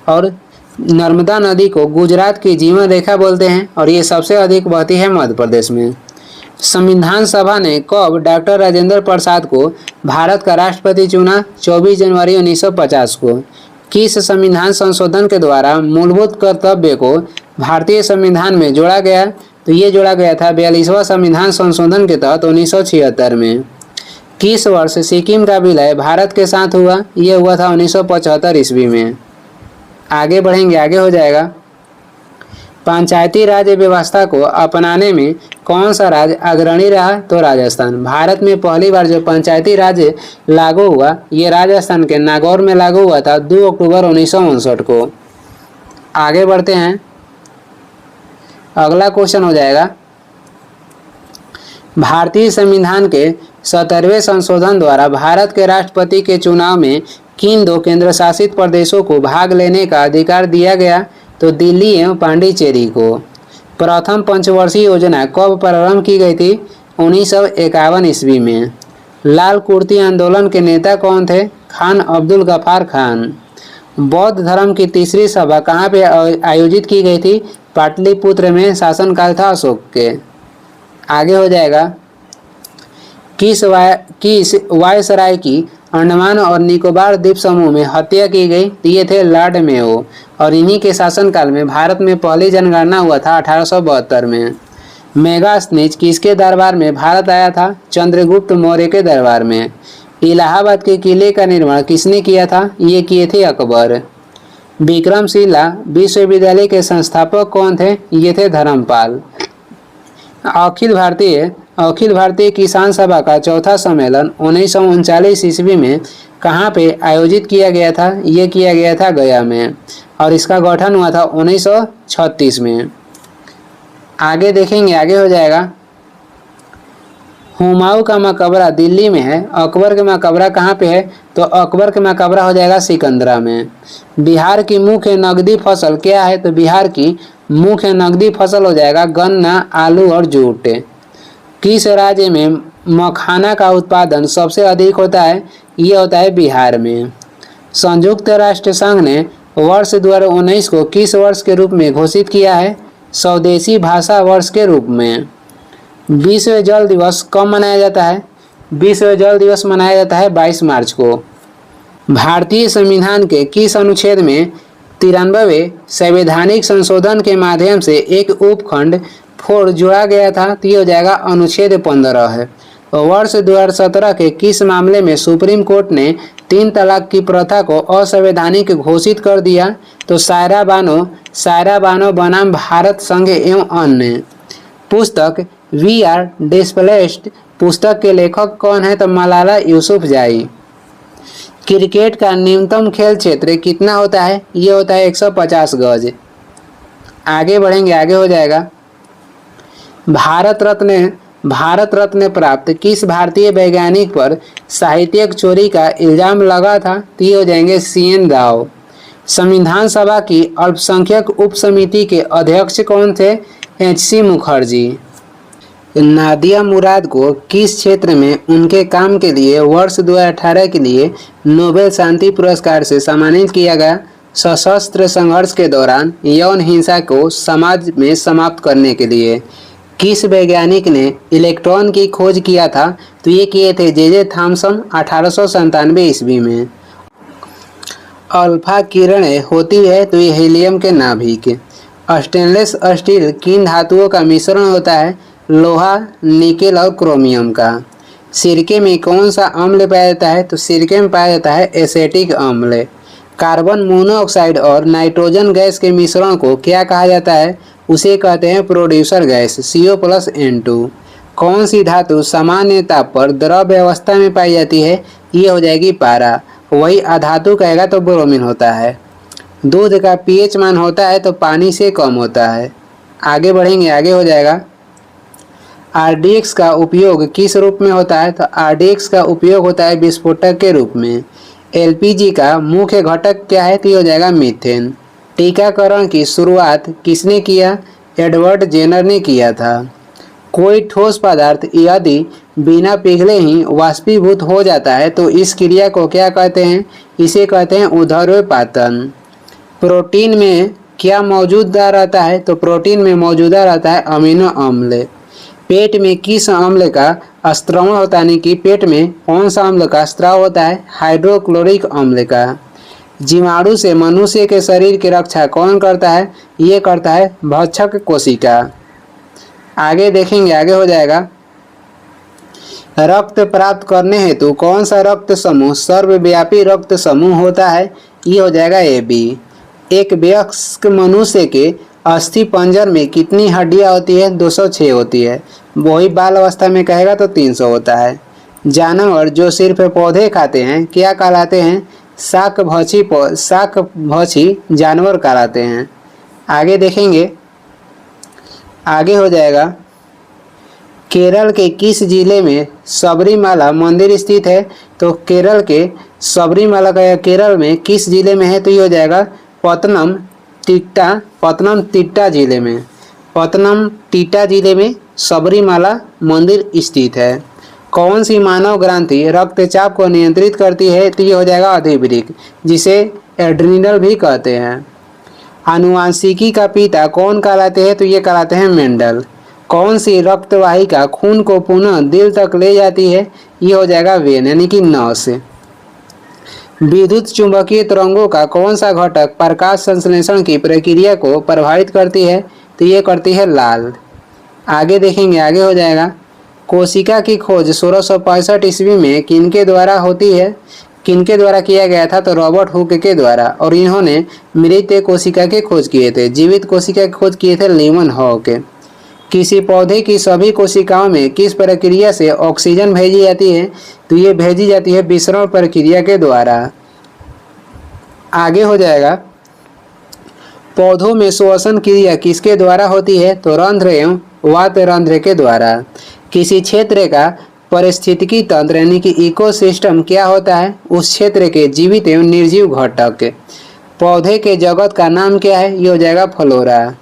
और नर्मदा नदी को गुजरात की जीवन रेखा बोलते हैं और ये सबसे अधिक बहती है मध्य प्रदेश में। संविधान सभा ने कब डॉक्टर राजेंद्र प्रसाद को भारत का राष्ट्रपति चुना? 24 जनवरी 1950 को। किस संविधान संशोधन के द्वारा मूलभूत कर्तव्य को भारतीय संविधान में जोड़ा गया? तो ये जोड़ा गया था 42वां संविधान संशोधन के तहत 1976 में। किस वर्ष सिक्किम का विलय भारत के साथ हुआ? ये हुआ था 1975 ईस्वी में। आगे बढ़ेंगे, आगे हो जाएगा। पंचायती राज व्यवस्था को अपनाने में कौन सा राज्य अग्रणी रहा? तो राजस्थान। भारत में पहली बार जो पंचायती राज लागू हुआ ये राजस्थान के नागौर में लागू हुआ था 2 अक्टूबर 1959 को। आगे बढ़ते हैं, अगला क्वेश्चन हो जाएगा। भारतीय संविधान के 17वें संशोधन द्वारा भारत के राष्ट्रपति के चुनाव में किन 2 केंद्र शासित प्रदेशों को भाग लेने का अधिकार दिया गया? तो दिल्ली एवं पांडिचेरी को। प्रथम पंचवर्षीय योजना कब प्रारंभ की गई थी? 1951 ईस्वी में। लाल कुर्ती आंदोलन के नेता कौन थे? खान अब्दुल गफ्फार खान। बौद्ध धर्म की तीसरी सभा कहाँ पे आयोजित की गई थी? पाटलिपुत्र में शासनकाल था अशोक के। आगे हो जाएगा। किस वायसराय की अंडमान और निकोबार द्वीप समूह में हत्या की गई? ये थे लॉर्ड मेयो और इन्हीं के शासनकाल में भारत में पहली जनगणना हुआ था 1872 में। मेगास्थनीज किसके दरबार में भारत आया था? चंद्रगुप्त मौर्य के दरबार में। इलाहाबाद के किले का निर्माण किसने किया था? ये किए थे अकबर। विक्रमशिला विश्वविद्यालय के संस्थापक कौन थे? ये थे धर्मपाल। अखिल भारतीय किसान सभा का चौथा सम्मेलन 1939 ईस्वी में कहाँ पे आयोजित किया गया था? ये किया गया था गया में और इसका गठन हुआ था 1936 में। आगे देखेंगे, आगे हो जाएगा। हुमायूं का मकबरा दिल्ली में है। अकबर का मकबरा कहाँ पे है? तो अकबर का मकबरा हो जाएगा सिकंदरा में। बिहार की मुख्य नकदी फसल क्या है? तो बिहार की मुख्य नकदी फसल हो जाएगा गन्ना, आलू और जूट। किस राज्य में मखाना का उत्पादन सबसे अधिक होता है? ये होता है बिहार में। संयुक्त राष्ट्र संघ ने वर्ष 2019 को किस वर्ष के रूप में घोषित किया है? स्वदेशी भाषा वर्ष के रूप में। विश्व जल दिवस कब मनाया जाता है? विश्व जल दिवस मनाया जाता है 22 मार्च को। भारतीय संविधान के किस अनुच्छेद में 93वें संवैधानिक संशोधन के माध्यम से एक उपखंड 4 जोड़ा गया था? तो ये हो जाएगा अनुच्छेद 15 है। वर्ष 2017 के किस मामले में सुप्रीम कोर्ट ने 3 तलाक की प्रथा को असंवैधानिक घोषित कर दिया? तो सायरा बानो बनाम भारत संघ एवं अन्य। पुस्तक वी आर डिस्प्लेस्ड पुस्तक के लेखक कौन है? तो मलाला यूसुफजाई। क्रिकेट का न्यूनतम खेल क्षेत्र कितना होता है? ये होता है 150 गज। आगे बढ़ेंगे, आगे हो जाएगा। भारत रत्न प्राप्त किस भारतीय वैज्ञानिक पर साहित्यिक चोरी का इल्जाम लगा था? तो ये हो जाएंगे CN राव। संविधान सभा की अल्पसंख्यक उप समिति के अध्यक्ष कौन थे? HC मुखर्जी। नादिया मुराद को किस क्षेत्र में उनके काम के लिए वर्ष 2018 के लिए नोबेल शांति पुरस्कार से सम्मानित किया गया? सशस्त्र संघर्ष के दौरान यौन हिंसा को समाज में समाप्त करने के लिए। किस वैज्ञानिक ने इलेक्ट्रॉन की खोज किया था? तो ये किए थे JJ थॉमसन 1897 ईस्वी में। अल्फा किरणें होती है तो ये हीलियम के नाभिक। स्टेनलेस स्टील किन धातुओं का मिश्रण होता है? लोहा, निकेल और क्रोमियम का। सिरके में कौन सा अम्ल पाया जाता है? तो सिरके में पाया जाता है एसेटिक अम्ल। कार्बन मोनोऑक्साइड और नाइट्रोजन गैस के मिश्रण को क्या कहा जाता है? उसे कहते हैं प्रोड्यूसर गैस CO+N2। कौन सी धातु सामान्य ताप पर द्रव अवस्था में पाई जाती है? ये हो जाएगी पारा। वही अधातु कहेगा तो ब्रोमीन होता है। दूध का pH मान होता है तो पानी से कम होता है। आगे बढ़ेंगे, आगे हो जाएगा। RDX का उपयोग किस रूप में होता है? तो RDX का उपयोग होता है विस्फोटक के रूप में। LPG का मुख्य घटक क्या है? तो ये हो जाएगा मीथेन। टीकाकरण की शुरुआत किसने किया? एडवर्ड जेनर ने किया था। कोई ठोस पदार्थ यदि बिना पिघले ही वाष्पीभूत हो जाता है तो इस क्रिया को क्या कहते हैं? इसे कहते हैं ऊर्ध्वपातन। प्रोटीन में क्या मौजूदा रहता है? तो प्रोटीन में मौजूदा रहता है अमीनो अम्ल। पेट में किस अम्ल का स्त्रवण होता है, यानी कि पेट में कौन सा अम्ल का स्त्राव होता है? हाइड्रोक्लोरिक अम्ल का। जीवाणु से मनुष्य के शरीर की रक्षा कौन करता है? ये करता है भक्षक कोशिका। आगे देखेंगे, आगे हो जाएगा, रक्त प्राप्त करने हेतु कौन सा रक्त समूह सर्वव्यापी रक्त समूह होता है? ये हो जाएगा AB। एक वयस्क मनुष्य के अस्थि पंजर में कितनी हड्डियां होती है? 206 होती है। वही बाल अवस्था में कहेगा तो 300 होता है। जानवर जो सिर्फ पौधे खाते हैं क्या कहलाते हैं? शाकभक्षी जानवर कहलाते हैं। आगे देखेंगे, आगे हो जाएगा, केरल के किस जिले में सबरीमाला मंदिर स्थित है? तो केरल के सबरीमाला का केरल में किस जिले में है? तो ये हो जाएगा पतनमतिट्टा जिले में। पतनमतिट्टा जिले में सबरीमाला मंदिर स्थित है। कौन सी मानव ग्रंथि रक्तचाप को नियंत्रित करती है? तो ये हो जाएगा अधिवृक्क, जिसे एड्रिनल भी कहते हैं। आनुवांशिकी का पिता कौन कहलाते हैं? तो ये कहलाते हैं मेंडल। कौन सी रक्तवाहिका खून को पुनः दिल तक ले जाती है? ये हो जाएगा वेन, यानी कि नस। विद्युत चुंबकीय तरंगों का कौन सा घटक प्रकाश संश्लेषण की प्रक्रिया को प्रभावित करती है? तो ये करती है लाल। आगे देखेंगे, आगे हो जाएगा, कोशिका की खोज 1665 ईस्वी में किनके द्वारा होती है? किनके द्वारा किया गया था? तो रॉबर्ट हुक के द्वारा। और इन्होंने मृत कोशिका की खोज किए थे, जीवित कोशिका की खोज किए थे लीमन हॉक। किसी पौधे की सभी कोशिकाओं में किस प्रक्रिया से ऑक्सीजन भेजी जाती है? तो ये भेजी जाती है विसरण प्रक्रिया के द्वारा। आगे हो जाएगा, पौधों में श्वसन क्रिया किसके द्वारा होती है? तो रंध्र एवं वात रंध्र के द्वारा। किसी क्षेत्र का पारिस्थितिकी तंत्र यानी कि इकोसिस्टम क्या होता है? उस क्षेत्र के जीवित एवं निर्जीव घटक। पौधे के जगत का नाम क्या है? ये हो जाएगा फ्लोरा।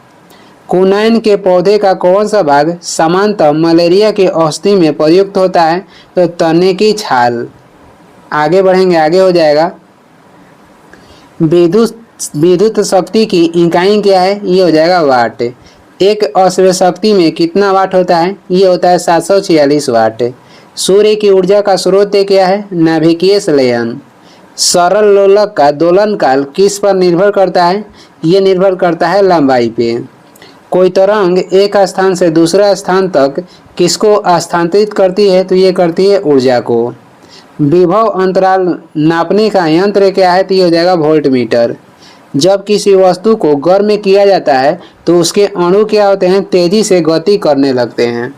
कुनैन के पौधे का कौन सा भाग सामान्यतः मलेरिया के औषधि में प्रयुक्त होता है? तो तने की छाल। आगे बढ़ेंगे, आगे हो जाएगा, विद्युत शक्ति की इकाई क्या है? ये हो जाएगा वाट। एक अश्व शक्ति में कितना वाट होता है? ये होता है 746 वाट। सूर्य की ऊर्जा का स्रोत क्या है? नाभिकीय संलयन। सरल लोलक का दोलन काल किस पर निर्भर करता है? ये निर्भर करता है लंबाई पे। कोई तरंग एक स्थान से दूसरा स्थान तक किसको स्थानांतरित करती है? तो ये करती है ऊर्जा को। विभव अंतराल नापने का यंत्र क्या है? तो ये हो जाएगा वोल्टमीटर। जब किसी वस्तु को गर्म किया जाता है तो उसके अणु क्या होते हैं? तेजी से गति करने लगते हैं।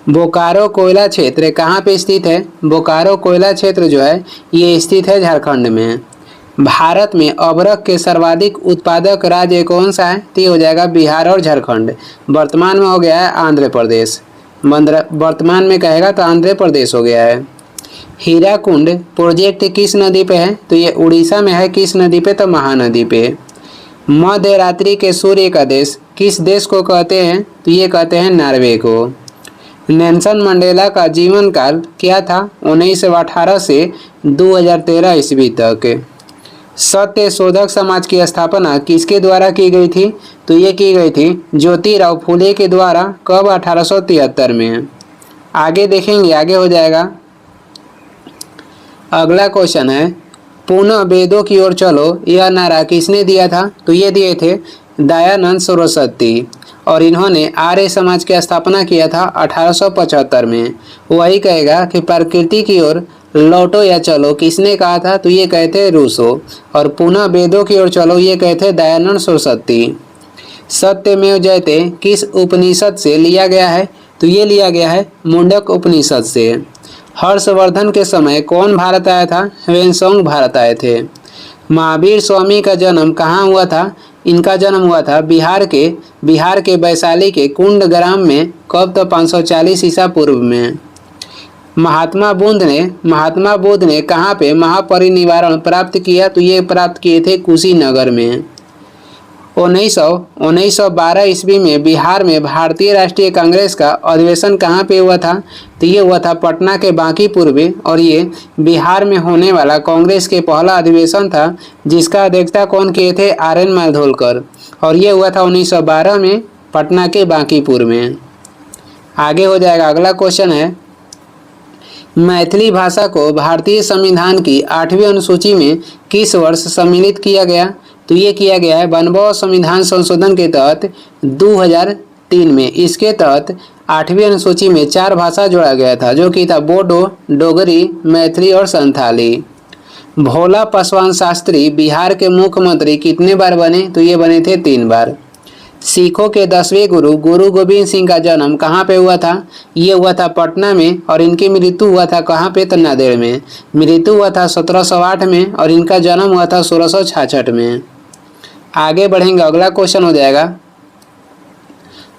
बोकारो कोयला क्षेत्र कहाँ पे स्थित है? बोकारो कोयला क्षेत्र जो है ये स्थित है झारखंड में। भारत में अबरक के सर्वाधिक उत्पादक राज्य कौन सा है? तो ये हो जाएगा बिहार और झारखंड। वर्तमान में हो गया है आंध्र प्रदेश। वर्तमान में कहेगा तो आंध्र प्रदेश हो गया है। हीराकुंड प्रोजेक्ट किस नदी पे है? तो ये उड़ीसा में है। किस नदी पे? तो महानदी पे। मध्य रात्रि के सूर्य का देश किस देश को कहते हैं? तो ये कहते हैं नॉर्वे को। नेल्सन मंडेला का जीवन काल क्या था? 1918 से 2013 ईस्वी तक। सत्य शोधक समाज की स्थापना किसके द्वारा की गई थी? तो ये की गई थी ज्योतिराव फूले के द्वारा। कब? 1873 में। आगे देखेंगे, आगे हो जाएगा, अगला क्वेश्चन है, पुनः वेदों की ओर चलो यह नारा किसने दिया था? तो ये दिए थे दयानंद सरस्वती। और इन्होंने आर्य समाज की स्थापना किया था 1875 में। वही कहेगा कि प्रकृति की ओर लौटो या चलो किसने कहा था? तो ये कहते रूसो। और पुनः वेदों की ओर चलो ये कहते दयानंद सरस्वती। सत्यमेव जयते किस उपनिषद से लिया गया है? तो ये लिया गया है मुंडक उपनिषद से। हर्षवर्धन के समय कौन भारत आया था? ह्वेनसांग भारत आए थे। महावीर स्वामी का जन्म कहाँ हुआ था? इनका जन्म हुआ था बिहार के वैशाली के कुंड ग्राम में। कब? तो 540 ईसा पूर्व में। महात्मा बुद्ध ने कहाँ पे महापरिनिर्वाण प्राप्त किया? तो ये प्राप्त किए थे कुशीनगर में। 1912 ईस्वी में बिहार में भारतीय राष्ट्रीय कांग्रेस का अधिवेशन कहाँ पे हुआ था? तो ये हुआ था पटना के बांकीपुर में, और ये बिहार में होने वाला कांग्रेस के पहला अधिवेशन था जिसका अध्यक्षता कौन किए थे? RN मालधोलकर, और ये हुआ था 1912 में पटना के बांकीपुर में। आगे हो जाएगा, अगला क्वेश्चन है, मैथिली भाषा को भारतीय संविधान की 8वीं अनुसूची में किस वर्ष सम्मिलित किया गया? तो ये किया गया है 92 संविधान संशोधन के तहत 2003 में। इसके तहत 8वीं अनुसूची में 4 भाषा जोड़ा गया था जो कि था बोडो, डोगरी, मैथिली और संथाली। भोला पासवान शास्त्री बिहार के मुख्यमंत्री कितने बार बने? तो ये बने थे 3 बार। सिखों के 10वें गुरु गुरु गोविंद सिंह का जन्म कहाँ पे हुआ था? ये हुआ था पटना में, और इनकी मृत्यु हुआ था कहाँ पे? तो नांदेड़ में। मृत्यु हुआ था 1708 में और इनका जन्म हुआ था 1666 में। आगे बढ़ेंगे, अगला क्वेश्चन हो जाएगा,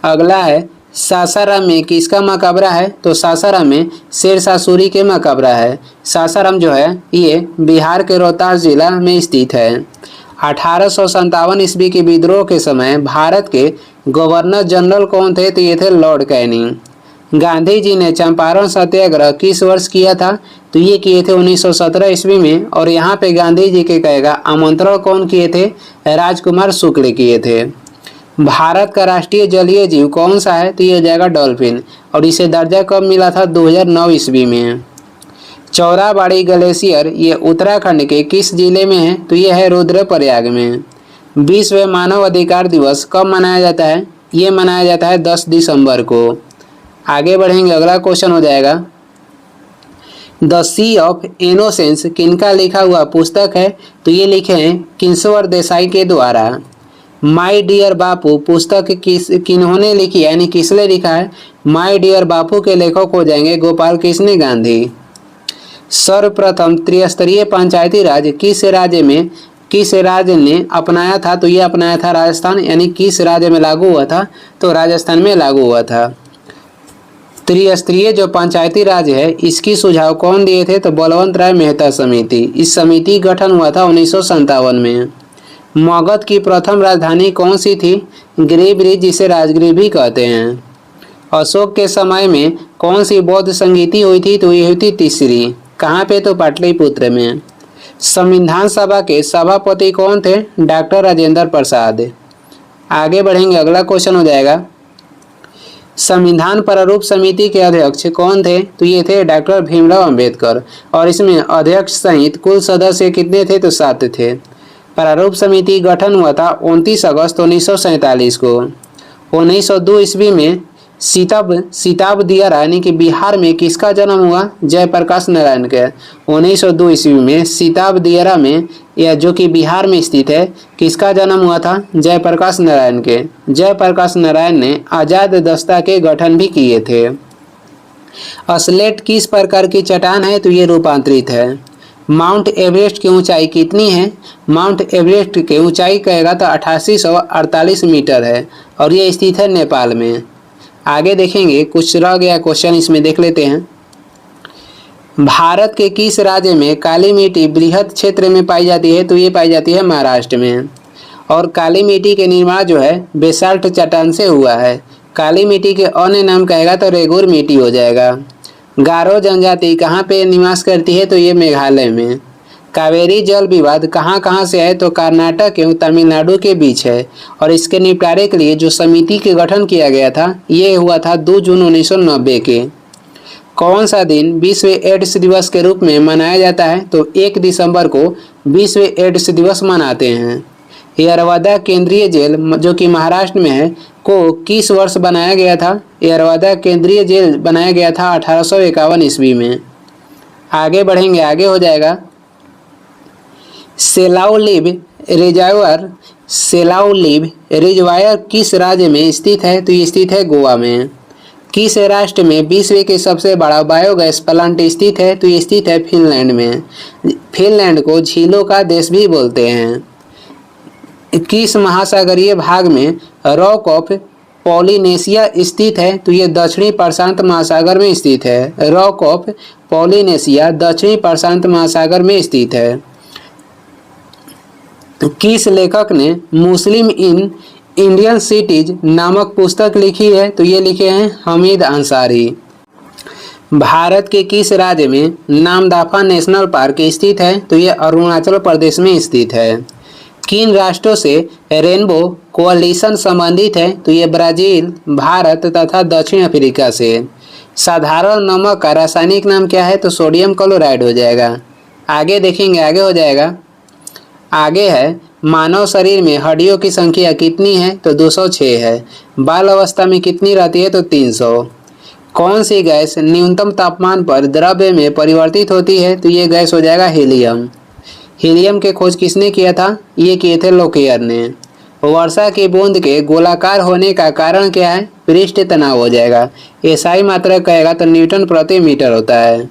अगला है सासाराम में किसका मकबरा है? तो सासाराम में शेरशाह सूरी के मकबरा है। सासाराम जो है ये बिहार के रोहतास जिला में स्थित है। 1857 ईस्वी के विद्रोह के समय भारत के गवर्नर जनरल कौन थे? तो ये थे लॉर्ड कैनिंग। गांधी जी ने चंपारण सत्याग्रह किस वर्ष किया था? तो ये किए थे 1917 ईस्वी में, और यहाँ पे गांधी जी के कहेगा आमंत्रण कौन किए थे? राजकुमार शुक्ल किए थे। भारत का राष्ट्रीय जलीय जीव कौन सा है? तो ये हो जाएगा डॉल्फिन, और इसे दर्जा कब मिला था? 2009 ईस्वी में। चौराबाड़ी ग्लेशियर ये उत्तराखंड के किस जिले में है? तो ये है रुद्रप्रयाग में। विश्व मानव अधिकार दिवस कब मनाया जाता है? ये मनाया जाता है 10 दिसंबर को। आगे बढ़ेंगे, अगला क्वेश्चन हो जाएगा, द सी ऑफ इनोसेंस किनका लिखा हुआ पुस्तक है? तो ये लिखे हैं किंशवर देसाई के द्वारा। माय डियर बापू पुस्तक किन्होंने लिखी है, यानी किसने लिखा है? माय डियर बापू के लेखक हो जाएंगे गोपाल कृष्ण गांधी। सर्वप्रथम त्रिस्तरीय पंचायती राज किस राज्य ने अपनाया था? तो ये अपनाया था राजस्थान, यानी किस राज्य में लागू हुआ था? तो राजस्थान में लागू हुआ था। त्रिस्तरीय जो पंचायती राज है इसकी सुझाव कौन दिए थे? तो बलवंत राय मेहता समिति। इस समिति गठन हुआ था 1957 में। मगध की प्रथम राजधानी कौन सी थी? गिरिब्रिज, जिसे राजगृह भी कहते हैं। अशोक के समय में कौन सी बौद्ध संगीति हुई थी? तो ये हुई थी तीसरी। कहाँ पे? तो पाटलिपुत्र में। संविधान सभा के सभापति कौन थे? डॉक्टर राजेंद्र प्रसाद। आगे बढ़ेंगे, अगला क्वेश्चन हो जाएगा, संविधान प्रारूप समिति के अध्यक्ष कौन थे? तो ये थे डॉक्टर भीमराव अंबेडकर, और इसमें अध्यक्ष सहित कुल सदस्य कितने थे? तो 7 थे। प्रारूप समिति गठन हुआ था 29 अगस्त 1947 को। 1902 ईस्वी में सीताब दियारा यानी कि बिहार में किसका जन्म हुआ? जयप्रकाश नारायण के। 1902 ईस्वी में सीताब दियारा में, यह जो कि बिहार में स्थित है, किसका जन्म हुआ था? जयप्रकाश नारायण के। जयप्रकाश नारायण ने आजाद दस्ता के गठन भी किए थे। स्लेट किस प्रकार की चट्टान है? तो ये रूपांतरित है। माउंट एवरेस्ट की ऊंचाई कितनी है? माउंट एवरेस्ट की ऊंचाई कहेगा तो 8848 मीटर है, और ये स्थित है नेपाल में। आगे देखेंगे, कुछ रह गया क्वेश्चन, इसमें देख लेते हैं। भारत के किस राज्य में काली मिट्टी बृहद क्षेत्र में पाई जाती है? तो ये पाई जाती है महाराष्ट्र में। और काली मिट्टी के निर्माण जो है बेसाल्ट चट्टान से हुआ है। काली मिट्टी के अन्य नाम कहेगा तो रेगुर मिट्टी हो जाएगा। गारो जनजाति कहाँ पे निवास करती है? तो ये मेघालय में। कावेरी जल विवाद कहाँ से है? तो कर्नाटक एवं तमिलनाडु के बीच है, और इसके निपटारे के लिए जो समिति के गठन किया गया था ये हुआ था 2 जून 1990 के। कौन सा दिन विश्व एड्स दिवस के रूप में मनाया जाता है? तो 1 दिसंबर को विश्व एड्स दिवस मनाते हैं। यरवदा केंद्रीय जेल जो कि महाराष्ट्र में है को किस वर्ष बनाया गया था? यरवदा केंद्रीय जेल बनाया गया था 1851 ईस्वी में। आगे बढ़ेंगे, आगे हो जाएगा, सेलाउलिव रिजर्वायर किस राज्य में स्थित है? तो ये स्थित है गोवा में। किस राष्ट्र में विश्व के सबसे बड़ा बायोगैस प्लांट स्थित है? तो ये स्थित है फिनलैंड में। फिनलैंड को झीलों का देश भी बोलते हैं। किस महासागरीय भाग में रॉक ऑफ पॉलिनेशिया स्थित है? तो ये दक्षिणी प्रशांत महासागर में स्थित है। रॉक ऑफ पॉलिनेशिया दक्षिणी प्रशांत महासागर में स्थित है। किस लेखक ने मुस्लिम इन इंडियन सिटीज नामक पुस्तक लिखी है? तो ये लिखे हैं हमीद अंसारी। भारत के किस राज्य में नामदफा नेशनल पार्क स्थित है? तो ये अरुणाचल प्रदेश में स्थित है। किन राष्ट्रों से रेनबो कोalition संबंधित है? तो ये ब्राजील, भारत तथा दक्षिण अफ्रीका से। साधारण नमक का रासायनिक नाम क्या है? तो सोडियम क्लोराइड हो जाएगा। आगे देखेंगे, आगे हो जाएगा। आगे है मानव शरीर में हड्डियों की संख्या कितनी है? तो 206 है। बाल अवस्था में कितनी रहती है? तो 300। कौन सी गैस न्यूनतम तापमान पर द्रव्य में परिवर्तित होती है? तो ये गैस हो जाएगा हीलियम। हीलियम के खोज किसने किया था? ये किए थे लोकेयर ने। वर्षा की बूंद के गोलाकार होने का कारण क्या है? पृष्ठ तनाव हो जाएगा। एसआई मात्रा कहेगा तो न्यूटन प्रति मीटर होता है।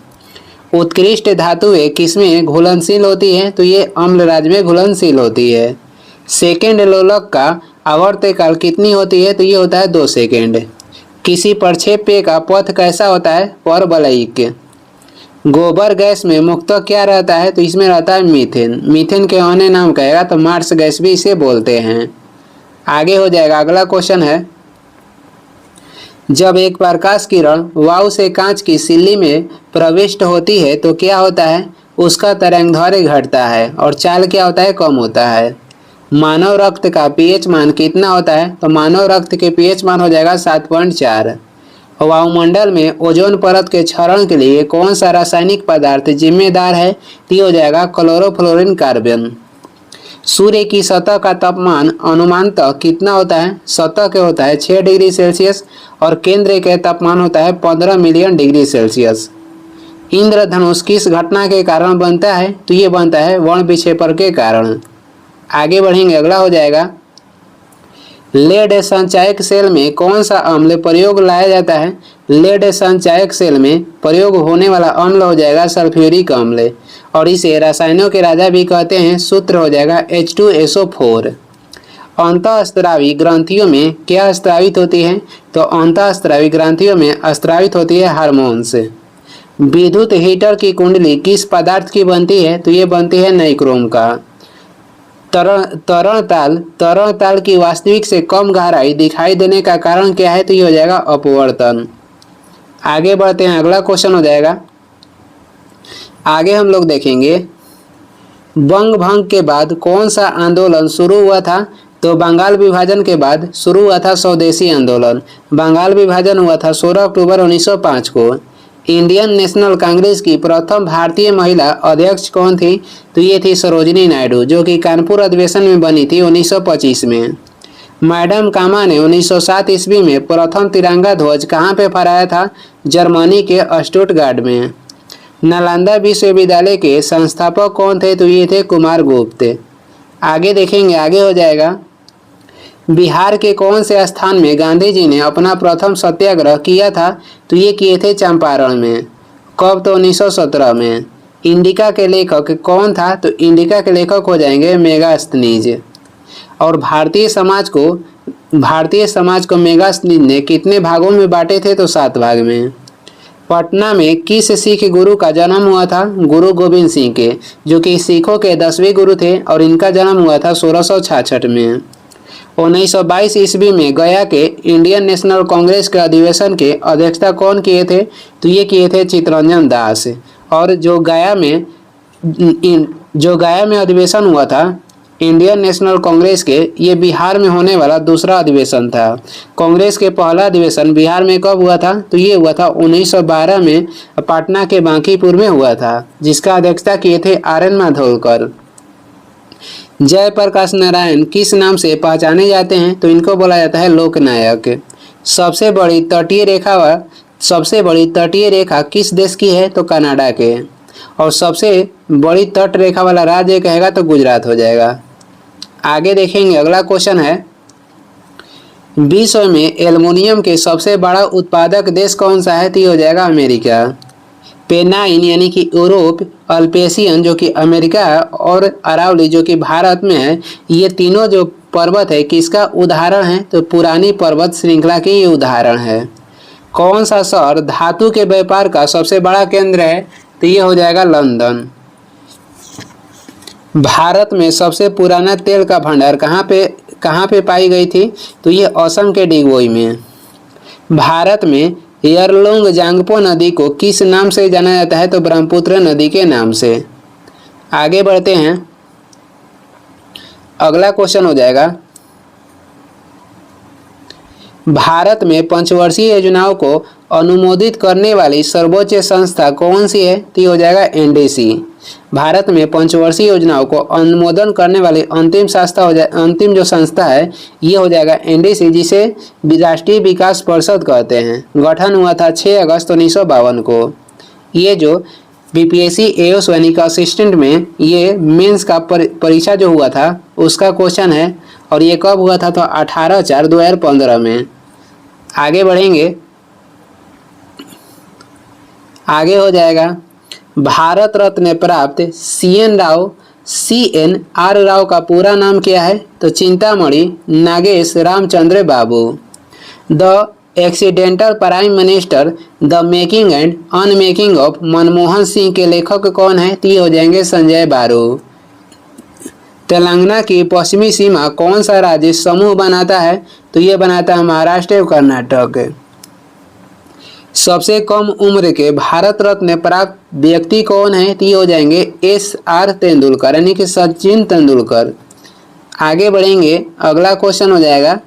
उत्कृष्ट धातुएं किसमें घुलनशील होती है? तो ये अम्ल राज्य में घुलनशील होती है। सेकेंड लोलक का आवर्तकाल कितनी होती है? तो ये होता है 2 सेकेंड। किसी प्रक्षेप्य का पथ कैसा होता है? परवलयिक। गोबर गैस में मुख्यतः क्या रहता है? तो इसमें रहता है मीथेन। मीथेन के अन्य नाम कहेगा तो मार्स गैस भी इसे बोलते हैं। आगे हो जाएगा, अगला क्वेश्चन है, जब एक प्रकाश किरण वायु से कांच की सिल्ली में प्रविष्ट होती है तो क्या होता है? उसका तरंगदैर्घ्य घटता है और चाल क्या होता है? कम होता है। मानव रक्त का पीएच मान कितना होता है? तो मानव रक्त के पीएच मान हो जाएगा 7.4। वायुमंडल में ओजोन परत के क्षरण के लिए कौन सा रासायनिक पदार्थ जिम्मेदार है? तो ये हो जाएगा क्लोरोफ्लोरिन कार्बन। सूर्य की सतह का तापमान अनुमानतः कितना होता है? सतह के होता है 6 डिग्री सेल्सियस और केंद्र के तापमान होता है 15 मिलियन डिग्री सेल्सियस। इंद्रधनुष किस घटना के कारण बनता है? तो ये बनता है वर्ण विक्षेपण के कारण। आगे बढ़ेंगे, अगला हो जाएगा, लेड संचायक सेल में कौन सा अम्ल प्रयोग लाया जाता है? लेड संचायक सेल में प्रयोग होने वाला अम्ल हो जाएगा सल्फ्यूरिक अम्ल और इसे रसायनों के राजा भी कहते हैं। सूत्र हो जाएगा H2SO4। अंतःस्रावी ग्रंथियों में क्या स्रावित होती है? तो अंतःस्रावी ग्रंथियों में स्रावित होती है हार्मोन्स। विद्युत हीटर की कुंडली किस पदार्थ की बनती है? तो ये बनती है नाइक्रोम का। तरण ताल की वास्तविक से कम गहराई दिखाई देने का कारण क्या है? तो ये हो जाएगा अपवर्तन। आगे बढ़ते हैं, अगला क्वेश्चन हो जाएगा, आगे हम लोग देखेंगे बंग भंग के बाद कौन सा आंदोलन शुरू हुआ था? तो बंगाल विभाजन के बाद शुरू हुआ था स्वदेशी आंदोलन। बंगाल विभाजन हुआ था 16 अक्टूबर 1905 को। इंडियन नेशनल कांग्रेस की प्रथम भारतीय महिला अध्यक्ष कौन थी? तो ये थी सरोजिनी नायडू, जो कि कानपुर अधिवेशन में बनी थी 1925 में। मैडम कामा ने 1907 ईस्वी में प्रथम तिरंगा ध्वज कहाँ पे फहराया था? जर्मनी के स्टुटगार्ट में। नालंदा विश्वविद्यालय के संस्थापक कौन थे? तो ये थे कुमार गुप्त। आगे देखेंगे, आगे हो जाएगा, बिहार के कौन से स्थान में गांधी जी ने अपना प्रथम सत्याग्रह किया था? तो ये किए थे चंपारण में। कब? तो 1917 में। इंडिका के लेखक कौन था? तो इंडिका के लेखक हो जाएंगे मेगास्थनीज। और भारतीय समाज को मेगास्थनीज ने कितने भागों में बांटे थे? तो 7 भाग में। पटना में किस सिख गुरु का जन्म हुआ था? गुरु गोविंद सिंह के, जो कि सिखों के 10वें गुरु थे और इनका जन्म हुआ था 1666 में। 1922 ईस्वी में गया के इंडियन नेशनल कांग्रेस के अधिवेशन के अध्यक्षता कौन किए थे? तो ये किए थे चित्तरंजन दास। और जो गया में अधिवेशन हुआ था इंडियन नेशनल कांग्रेस के, ये बिहार में होने वाला दूसरा अधिवेशन था। कांग्रेस के पहला अधिवेशन बिहार में कब हुआ था? तो ये हुआ था 1912 में पटना के बांकीपुर में हुआ था, जिसका अध्यक्षता किए थे RN माधवकर। जयप्रकाश नारायण किस नाम से पहचाने जाते हैं? तो इनको बोला जाता है लोकनायक। सबसे बड़ी तटीय रेखा किस देश की है? तो कनाडा के। और सबसे बड़ी तट रेखा वाला राज्य कहेगा तो गुजरात हो जाएगा। आगे देखेंगे, अगला क्वेश्चन है, विश्व में एल्युमिनियम के सबसे बड़ा उत्पादक देश कौन सा है? तो ये हो जाएगा अमेरिका। पेनाइन यानी कि यूरोप, अल्पेशियन जो कि अमेरिका और अरावली जो कि भारत में है, ये तीनों जो पर्वत है किसका उदाहरण है? तो पुरानी पर्वत श्रृंखला की ये उदाहरण है। कौन सा शहर धातु के व्यापार का सबसे बड़ा केंद्र है? तो ये हो जाएगा लंदन। भारत में सबसे पुराना तेल का भंडार कहाँ पे पाई गई थी? तो ये असम के डिगबोई में। भारत में यरलुंग जांगपो नदी को किस नाम से जाना जाता है? तो ब्रह्मपुत्र नदी के नाम से। आगे बढ़ते हैं, अगला क्वेश्चन हो जाएगा, भारत में पंचवर्षीय योजनाओं को अनुमोदित करने वाली सर्वोच्च संस्था कौन सी है? तो ये हो जाएगा एनडीसी। भारत में पंचवर्षीय योजनाओं को अनुमोदन करने वाली अंतिम जो संस्था है ये हो जाएगा एनडीसी, जिसे राष्ट्रीय विकास परिषद कहते हैं। गठन हुआ था 6 अगस्त 1952 को। ये जो बीपीएससी एओस यानी कि असिस्टेंट में ये मेंस का परीक्षा जो हुआ था उसका क्वेश्चन है, और ये कब हुआ था? तो 18/4/2015 में। आगे बढ़ेंगे, आगे हो जाएगा, भारत रत्न प्राप्त CNR राव का पूरा नाम क्या है? तो Chintamani Nagesh Ramchandra Babu. The accidental prime minister the making and unmaking of Manmohan Singh के लेखक कौन है? तो ये हो जाएंगे संजय बारू। तेलंगाना की पश्चिमी सीमा कौन सा राज्य समूह बनाता है? तो ये बनाता है महाराष्ट्र और कर्नाटक। सबसे कम उम्र के भारत रत्न प्राप्त व्यक्ति कौन है? तो ये हो जाएंगे SR तेंदुलकर यानी कि सचिन तेंदुलकर। आगे बढ़ेंगे, अगला क्वेश्चन हो जाएगा,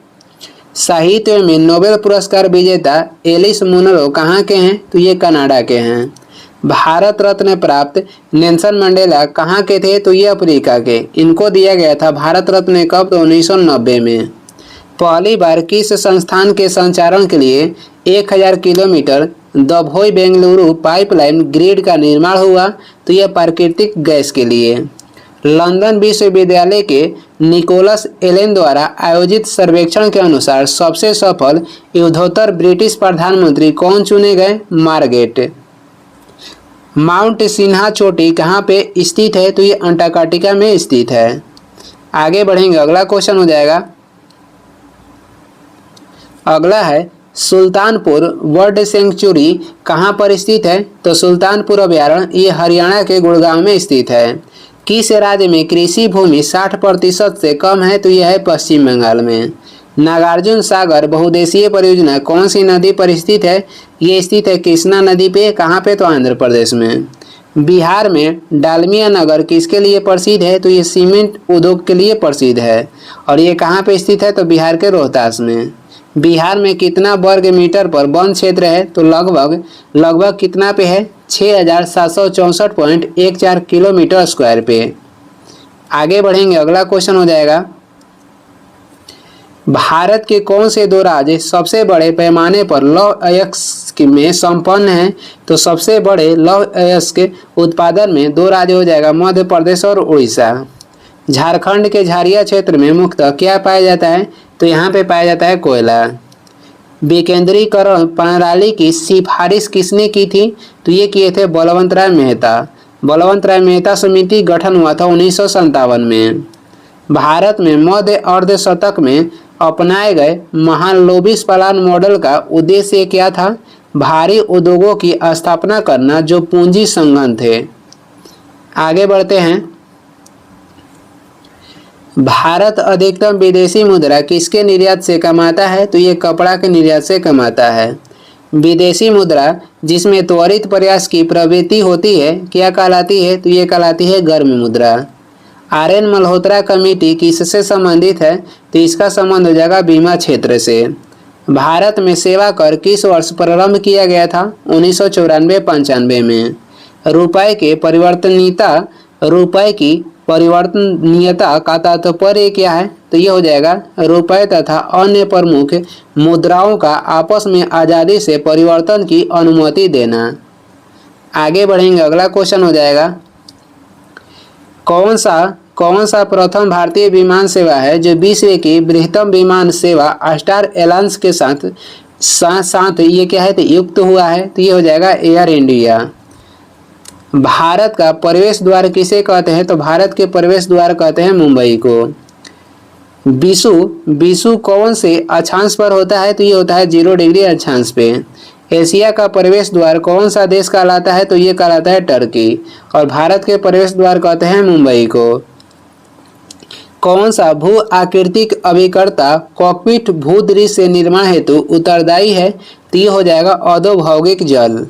साहित्य में नोबेल पुरस्कार विजेता एलिस मुनरो कहाँ के हैं? तो ये कनाडा के हैं। भारत रत्न प्राप्त नेल्सन मंडेला कहाँ के थे? तो ये अफ्रीका के। इनको दिया गया था भारत रत्न कब? तो 1990 में। पहली बार किस संस्थान के संचालन के लिए 1000 kilometre Dabhoi Bengaluru pipeline grid का निर्माण हुआ? तो यह प्राकृतिक गैस के लिए। लंदन विश्वविद्यालय के निकोलस एलेन द्वारा आयोजित सर्वेक्षण के अनुसार सबसे सफल युद्धोत्तर ब्रिटिश प्रधानमंत्री कौन चुने गए? मार्गरेट। माउंट सिन्हा चोटी कहाँ पे स्थित है? तो ये अंटार्कटिका में स्थित है। आगे बढ़ेंगे, अगला क्वेश्चन हो जाएगा, अगला है सुल्तानपुर बर्ड सेंचुरी कहाँ पर स्थित है? तो सुल्तानपुर अभयारण्य ये हरियाणा के गुड़गांव में स्थित है। किस राज्य में कृषि भूमि 60% से कम है? तो यह है पश्चिम बंगाल में। नागार्जुन सागर बहुउद्देशीय परियोजना कौन सी नदी पर स्थित है? ये स्थित है कृष्णा नदी पे। कहाँ पे? तो आंध्र प्रदेश में। बिहार में डालमिया नगर किसके लिए प्रसिद्ध है? तो ये सीमेंट उद्योग के लिए प्रसिद्ध है, और ये कहाँ पे स्थित है? तो बिहार के रोहतास में। बिहार में कितना वर्ग मीटर पर वन क्षेत्र है? तो लगभग कितना पे है? 6764.14 किलोमीटर स्क्वायर पे। आगे बढ़ेंगे, अगला क्वेश्चन हो जाएगा, भारत के कौन से दो राज्य सबसे बड़े पैमाने पर लौह अयस्क में संपन्न हैं? तो सबसे बड़े लौह अयस्क के उत्पादन में दो राज्य हो जाएगा मध्य प्रदेश और उड़ीसा। झारखंड के झारिया क्षेत्र में मुख्यतः क्या पाया जाता है? तो यहाँ पे पाया जाता है कोयला। विकेंद्रीकरण प्रणाली की सिफारिश किसने की थी? तो ये किए थे बलवंत राय मेहता। बलवंत राय मेहता समिति गठन हुआ था 1957 में। भारत में मध्य अर्धशतक में अपनाए गए महालनोबिस प्लान मॉडल का उद्देश्य क्या था? भारी उद्योगों की स्थापना करना जो पूंजी संघन थे। आगे बढ़ते हैं, भारत अधिकतम विदेशी मुद्रा किसके निर्यात से कमाता है? तो ये कपड़ा के निर्यात से कमाता है। विदेशी मुद्रा जिसमें त्वरित प्रयास की प्रवृत्ति होती है क्या कहलाती है? तो ये कहलाती है गर्म मुद्रा। RN मल्होत्रा कमेटी किससे संबंधित है? तो इसका संबंध हो जाएगा बीमा क्षेत्र से। भारत में सेवा कर किस वर्ष प्रारंभ किया गया था? 1994-95 में। रुपए की परिवर्तनीयता का तात्पर्य क्या है? तो ये हो जाएगा रुपए तथा अन्य प्रमुख मुद्राओं का आपस में आज़ादी से परिवर्तन की अनुमति देना। आगे बढ़ेंगे, अगला क्वेश्चन हो जाएगा, कौन सा प्रथम भारतीय विमान सेवा है जो विश्व की बृहत्तम विमान सेवा स्टार एलायंस के साथ ये क्या है? तो युक्त हुआ है। तो ये हो जाएगा एयर इंडिया। भारत का प्रवेश द्वार किसे कहते हैं? तो भारत के प्रवेश द्वार कहते हैं मुंबई को। विषु कौन से अक्षांश पर होता है? तो ये होता है 0 डिग्री अक्षांश पे। एशिया का प्रवेश द्वार कौन सा देश कहलाता है? तो ये कहलाता है टर्की। और भारत के प्रवेश द्वार कहते हैं मुंबई को। कौन सा भू आकृतिक अभिकर्ता कॉकपिट भूदृश्य से निर्माण हेतु उत्तरदायी है? तो ये हो जाएगा अधोभौगिक जल।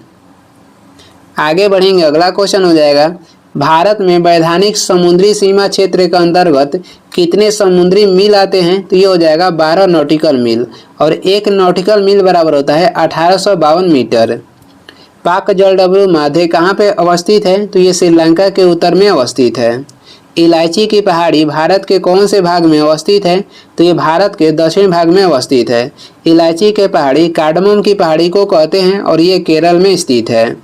आगे बढ़ेंगे, अगला क्वेश्चन हो जाएगा, भारत में वैधानिक समुद्री सीमा क्षेत्र के अंतर्गत कितने समुद्री मील आते हैं? तो ये हो जाएगा 12 नॉटिकल मील, और 1 नॉटिकल मील बराबर होता है 1852 मीटर। पाक जलडमरू माधे कहाँ पे अवस्थित है? तो ये श्रीलंका के उत्तर में अवस्थित है। इलायची की पहाड़ी भारत के कौन से भाग में अवस्थित है? तो ये भारत के दक्षिण भाग में अवस्थित है। इलायची के पहाड़ी कार्डमम की पहाड़ी को कहते हैं और ये केरल में स्थित है।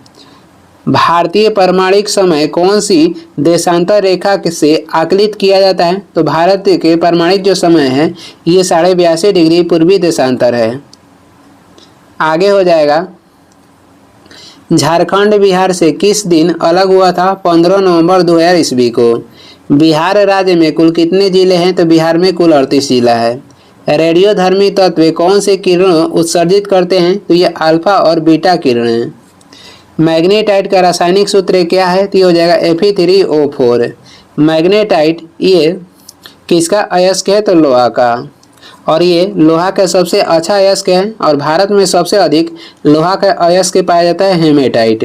भारतीय परमाणिक समय कौन सी देशांतर रेखा से आकलित किया जाता है? तो भारत के परमाणिक जो समय है ये 82.5 डिग्री पूर्वी देशांतर है। आगे हो जाएगा, झारखंड बिहार से किस दिन अलग हुआ था? 15 नवंबर 2000 ईस्वी को। बिहार राज्य में कुल कितने जिले हैं? तो बिहार में कुल 38 जिला है। रेडियोधर्मी तत्व कौन से किरणों उत्सर्जित करते हैं? तो ये अल्फा और बीटा किरणें। मैग्नेटाइट का रासायनिक सूत्र क्या है? तो ये हो जाएगा Fe3O4। मैग्नेटाइट ये किसका अयस्क है? तो लोहा का, और ये लोहा का सबसे अच्छा अयस्क है, और भारत में सबसे अधिक लोहा का अयस्क पाया जाता है हेमेटाइट।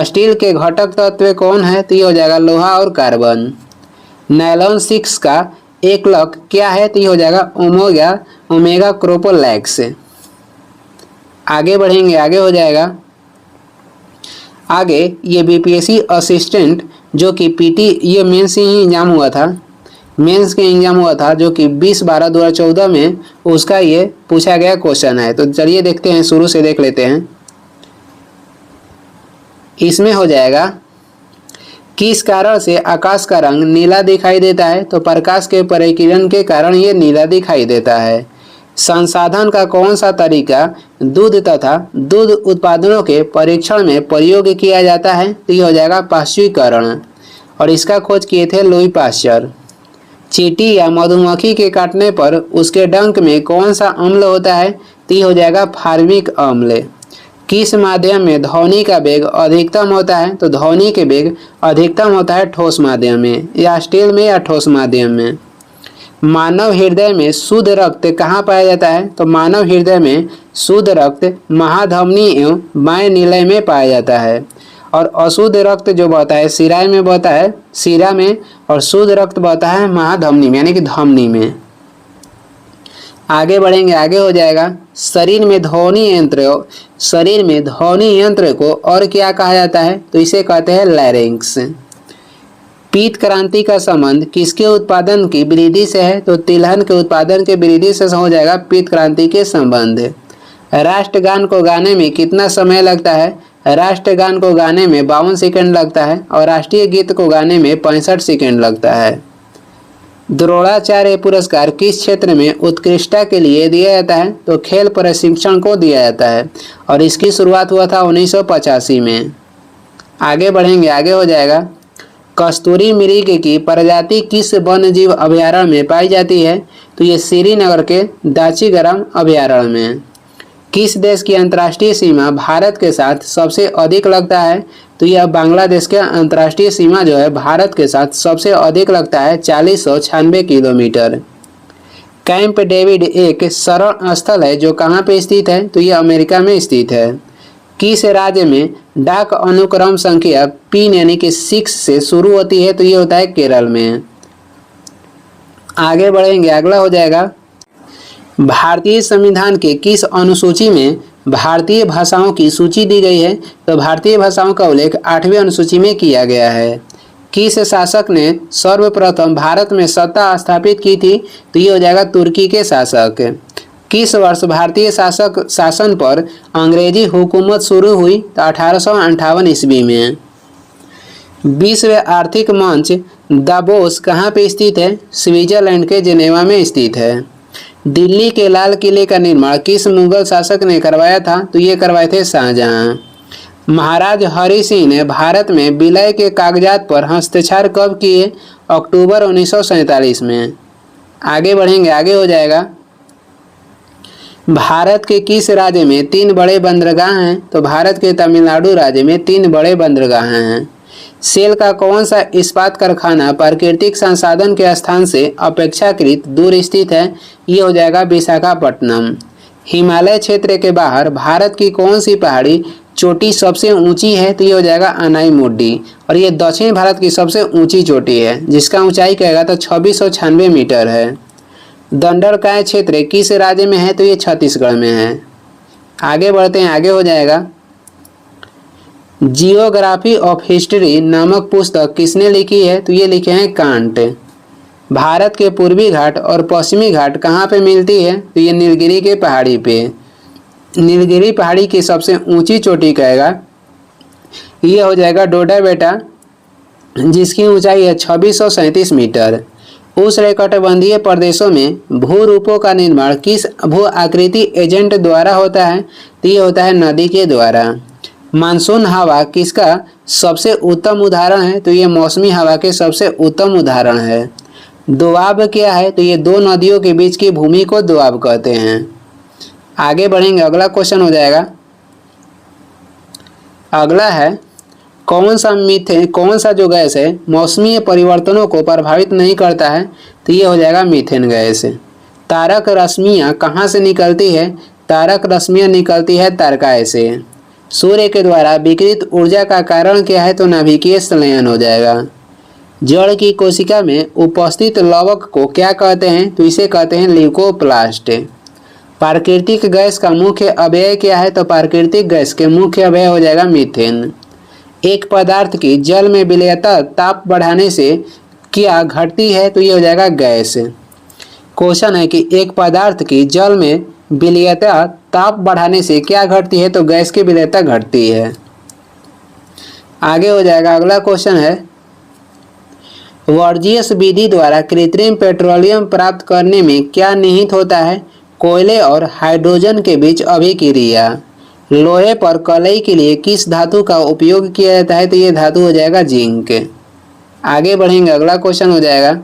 स्टील के घटक तत्व कौन है? तो ये हो जाएगा लोहा और कार्बन। नायलॉन 6 का एकलक क्या है? तो ये हो जाएगा ओमेगा क्रोपोलैक्स। आगे बढ़ेंगे, आगे हो जाएगा, आगे ये बीपीएससी असिस्टेंट जो कि पीटी ये मेंस ही एग्जाम हुआ था, मेंस के एग्जाम हुआ था जो कि 20/12/2014 में, उसका ये पूछा गया क्वेश्चन है। तो चलिए देखते हैं, शुरू से देख लेते हैं। इसमें हो जाएगा, किस कारण से आकाश का रंग नीला दिखाई देता है? तो प्रकाश के परिकिरण के कारण ये नीला दिखाई देता है। संसाधन का कौन सा तरीका दूध तथा दूध उत्पादनों के परीक्षण में प्रयोग किया जाता है? तो ये हो जाएगा पाश्चुरीकरण, और इसका खोज किए थे लुई पाश्चर। चींटी या मधुमक्खी के काटने पर उसके डंक में कौन सा अम्ल होता है? तो ये हो जाएगा फार्मिक अम्ल। किस माध्यम में ध्वनि का वेग अधिकतम होता है? तो ध्वनि के वेग अधिकतम होता है ठोस माध्यम में, या स्टील में, या ठोस माध्यम में। मानव हृदय में शुद्ध रक्त कहाँ पाया जाता है? तो मानव हृदय में शुद्ध रक्त महाधमनी एवं बाएं नीलय में पाया जाता है, और अशुद्ध रक्त जो बहता है शिराएं में बहता है, शिरा में, और शुद्ध रक्त बहता है महाधमनी में, यानी कि धमनी में। आगे बढ़ेंगे, आगे हो जाएगा, शरीर में ध्वनि यंत्र को और क्या कहा जाता है? तो इसे कहते हैं लैरिंक्स। पीत क्रांति का संबंध किसके उत्पादन की वृद्धि से है? तो तिलहन के उत्पादन के वृद्धि से हो जाएगा पीत क्रांति के संबंध। राष्ट्रगान को गाने में कितना समय लगता है? राष्ट्रगान को गाने में 52 सेकंड लगता है, और राष्ट्रीय गीत को गाने में 65 सेकंड लगता है। द्रोणाचार्य पुरस्कार किस क्षेत्र में उत्कृष्टता के लिए दिया जाता है? तो खेल प्रशिक्षण को दिया जाता है, और इसकी शुरुआत हुआ था 1985 में। आगे बढ़ेंगे, आगे हो जाएगा, कस्तूरी मृग की प्रजाति किस वन्य जीव अभयारण्य में पाई जाती है? तो ये श्रीनगर के दाचीगराम अभयारण्य में। किस देश की अंतर्राष्ट्रीय सीमा भारत के साथ सबसे अधिक लगता है? तो यह बांग्लादेश के अंतर्राष्ट्रीय सीमा जो है भारत के साथ सबसे अधिक लगता है 4096 किलोमीटर। कैंप डेविड एक शरण स्थल है जो कहाँ पे स्थित है? तो यह अमेरिका में स्थित है। किस राज्य में डाक अनुक्रम संख्या पिन यानी कि 6 से शुरू होती है? तो ये होता है केरल में। आगे बढ़ेंगे, अगला हो जाएगा, भारतीय संविधान के किस अनुसूची में भारतीय भाषाओं की सूची दी गई है? तो भारतीय भाषाओं का उल्लेख 8वीं अनुसूची में किया गया है। किस शासक ने सर्वप्रथम भारत में सत्ता स्थापित की थी? तो ये हो जाएगा तुर्की के शासक। किस वर्ष भारतीय शासन पर अंग्रेजी हुकूमत शुरू हुई? तो 1858 ईस्वी में। विश्व आर्थिक मंच दावोस कहाँ पे स्थित है? स्विट्जरलैंड के जेनेवा में स्थित है। दिल्ली के लाल किले का निर्माण किस मुगल शासक ने करवाया था? तो ये करवाए थे शाहजहां। महाराज हरि सिंह ने भारत में विलय के कागजात पर हस्ताक्षर कब किए? अक्टूबर 1947 में। आगे बढ़ेंगे, आगे हो जाएगा, भारत के किस राज्य में 3 बड़े बंदरगाह हैं? तो भारत के तमिलनाडु राज्य में 3 बड़े बंदरगाह हैं। सेल का कौन सा इस्पात कारखाना प्राकृतिक संसाधन के स्थान से अपेक्षाकृत दूर स्थित है? ये हो जाएगा विशाखापट्टनम। हिमालय क्षेत्र के बाहर भारत की कौन सी पहाड़ी चोटी सबसे ऊंची है? तो ये हो जाएगा अनाईमुड्डी, और ये दक्षिण भारत की सबसे ऊंची चोटी है जिसका ऊंचाई कहेगा तो 2696 मीटर है। दंडरकाय क्षेत्र किस राज्य में है? तो ये छत्तीसगढ़ में है। आगे बढ़ते हैं, आगे हो जाएगा जियोग्राफी ऑफ हिस्ट्री नामक पुस्तक किसने लिखी है? तो ये लिखे हैं कांट। भारत के पूर्वी घाट और पश्चिमी घाट कहाँ पे मिलती है? तो ये नीलगिरी के पहाड़ी पे। नीलगिरी पहाड़ी की सबसे ऊंची चोटी कहेगा ये हो जाएगा डोडा बेटा, जिसकी ऊंचाई है 2637 मीटर। उष्णकटिबंधीय प्रदेशों में भूरूपों का निर्माण किस भू आकृति एजेंट द्वारा होता है? तो ये होता है नदी के द्वारा। मानसून हवा किसका सबसे उत्तम उदाहरण है? तो ये मौसमी हवा के सबसे उत्तम उदाहरण है। दोआब क्या है? तो ये दो नदियों के बीच की भूमि को दोआब कहते हैं। आगे बढ़ेंगे, अगला क्वेश्चन हो जाएगा, अगला है कौन सा जो गैस है मौसमी परिवर्तनों को प्रभावित नहीं करता है? तो ये हो जाएगा मीथेन गैस। तारक रश्मियाँ कहाँ से निकलती है? तारक रश्मियाँ निकलती है तारकाय से। सूर्य के द्वारा विकिरित ऊर्जा का कारण क्या है? तो नाभिकीय संलयन हो जाएगा। जड़ की कोशिका में उपस्थित लवक को क्या कहते हैं? तो इसे कहते हैं ल्यूकोप्लास्ट। प्राकृतिक गैस का मुख्य अवयव क्या है? तो प्राकृतिक गैस के मुख्य अवयव हो जाएगा मीथेन। एक पदार्थ की जल में विलयता ताप बढ़ाने से क्या घटती है? तो ये हो जाएगा गैस। क्वेश्चन है कि एक पदार्थ की जल में विलयता ताप बढ़ाने से क्या घटती है? तो गैस की विलयता घटती है। आगे हो जाएगा, अगला क्वेश्चन है वर्जियस विधि द्वारा कृत्रिम पेट्रोलियम प्राप्त करने में क्या निहित होता है? कोयले और हाइड्रोजन के बीच अभिक्रिया। लोहे पर कलई के लिए किस धातु का उपयोग किया जाता है? तो ये धातु हो जाएगा जिंक। आगे बढ़ेंगे, अगला क्वेश्चन हो जाएगा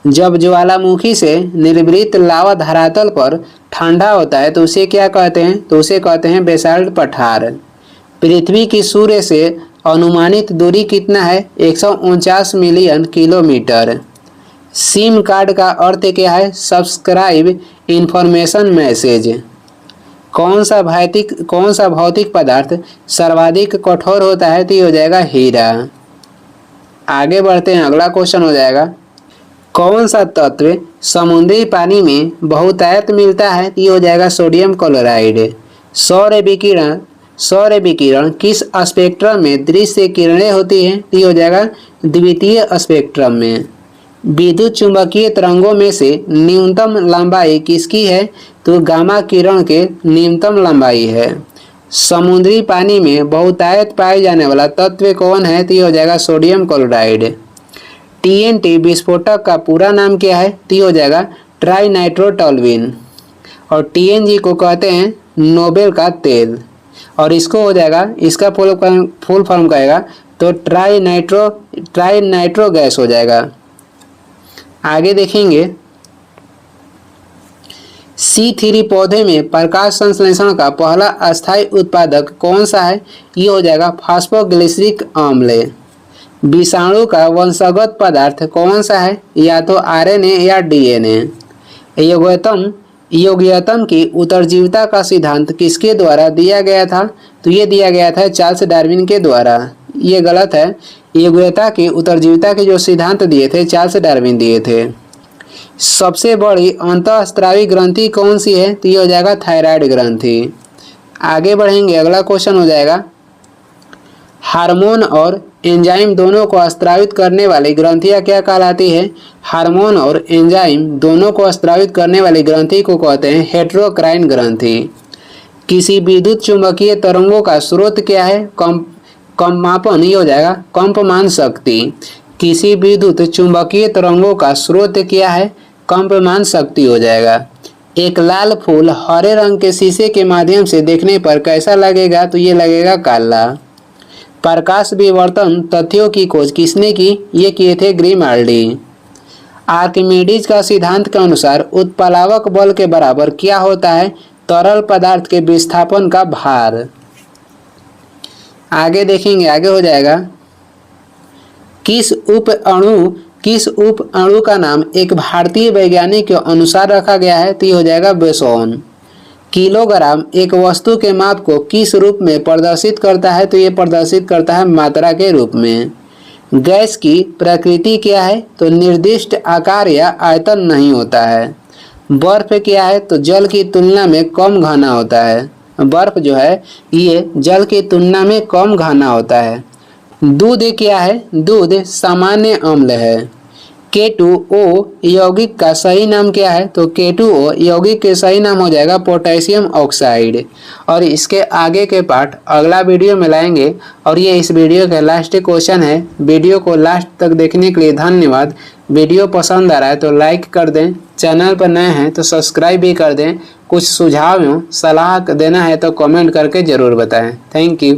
जब ज्वालामुखी से निर्वृत लावा धरातल पर ठंडा होता है तो उसे क्या कहते हैं? तो उसे कहते हैं बेसाल्ट पठार। पृथ्वी की सूर्य से अनुमानित दूरी कितना है? 149 मिलियन किलोमीटर। सिम कार्ड का अर्थ क्या है? Subscribe information message. कौन सा भौतिक पदार्थ सर्वाधिक कठोर होता है? तो ये हो जाएगा हीरा। आगे बढ़ते हैं, अगला क्वेश्चन हो जाएगा कौन सा तत्व समुद्री पानी में बहुतायत मिलता है? तो ये हो जाएगा सोडियम क्लोराइड। सौर विकिरण किस स्पेक्ट्रम में दृश्य किरणें होती हैं? तो ये हो जाएगा द्वितीय स्पेक्ट्रम में। विद्युत चुंबकीय तरंगों में से न्यूनतम लंबाई किसकी है? तो गामा किरण के न्यूनतम लंबाई है। समुद्री पानी में बहुतायत पाए जाने वाला तत्व कौन है? तो ये हो जाएगा सोडियम क्लोराइड। TNT विस्फोटक का पूरा नाम क्या है? तो ये हो जाएगा ट्राई नाइट्रोटोल्यूइन। और TNG को कहते हैं नोबेल का तेल, और इसको हो जाएगा इसका फुल फॉर्म कहेगा तो ट्राई नाइट्रो गैस हो जाएगा। आगे देखेंगे C3 पौधे में प्रकाश संश्लेषण का पहला अस्थायी उत्पादक कौन सा है? ये हो जाएगा फास्फोग्लिसरिक अम्ल। विषाणु का वंशगत पदार्थ कौन सा है? या तो RNA या DNA। योग्यतम की उत्तरजीविता का सिद्धांत किसके द्वारा दिया गया था? तो ये दिया गया था चार्ल्स डार्विन के द्वारा। ये गलत है, योग्यता की उत्तरजीविता के जो सिद्धांत दिए थे चार्ल्स डार्विन दिए थे। सबसे बड़ी अंतःस्रावी ग्रंथि कौन सी है? तो ये हो जाएगा थायराइड ग्रंथि। आगे बढ़ेंगे, अगला क्वेश्चन हो जाएगा हार्मोन और एंजाइम दोनों को स्रावित करने वाली ग्रंथियां क्या कहलाती है? हार्मोन और एंजाइम दोनों को स्रावित करने वाली ग्रंथि को कहते हैं हेटेरोक्राइन ग्रंथि। किसी विद्युत चुंबकीय तरंगों का स्रोत क्या है? कंपमापन, ये हो जाएगा कंपमान शक्ति। किसी विद्युत चुंबकीय तरंगों का स्रोत क्या है? कंपमान शक्ति हो जाएगा। एक लाल फूल हरे रंग के शीशे के माध्यम से देखने पर कैसा लगेगा? तो ये लगेगा काला। प्रकाश विवर्तन तथ्यों की खोज किसने की? ये किए थे ग्रिमाल्डी। आर्किमिडीज का सिद्धांत के अनुसार उत्प्लावक बल के बराबर क्या होता है? तरल पदार्थ के विस्थापन का भार। आगे देखेंगे, आगे हो जाएगा किस उप अणु का नाम एक भारतीय वैज्ञानिक के अनुसार रखा गया है? तो ये हो जाएगा बोसोन। किलोग्राम एक वस्तु के माप को किस रूप में प्रदर्शित करता है? तो ये प्रदर्शित करता है मात्रा के रूप में। गैस की प्रकृति क्या है? तो निर्दिष्ट आकार या आयतन नहीं होता है। बर्फ क्या है? तो जल की तुलना में कम घना होता है। बर्फ जो है ये जल की तुलना में कम घना होता है। दूध क्या है? दूध सामान्य अम्ल है। K2O यौगिक का सही नाम क्या है? तो K2O यौगिक के सही नाम हो जाएगा पोटेशियम ऑक्साइड। और इसके आगे के पार्ट अगला वीडियो में लाएंगे। और ये इस वीडियो का लास्ट क्वेश्चन है। वीडियो को लास्ट तक देखने के लिए धन्यवाद। वीडियो पसंद आ रहा है तो लाइक कर दें, चैनल पर नए हैं तो सब्सक्राइब भी कर दें। कुछ सुझाव सलाह देना है तो कमेंट करके ज़रूर बताएं। Thank you.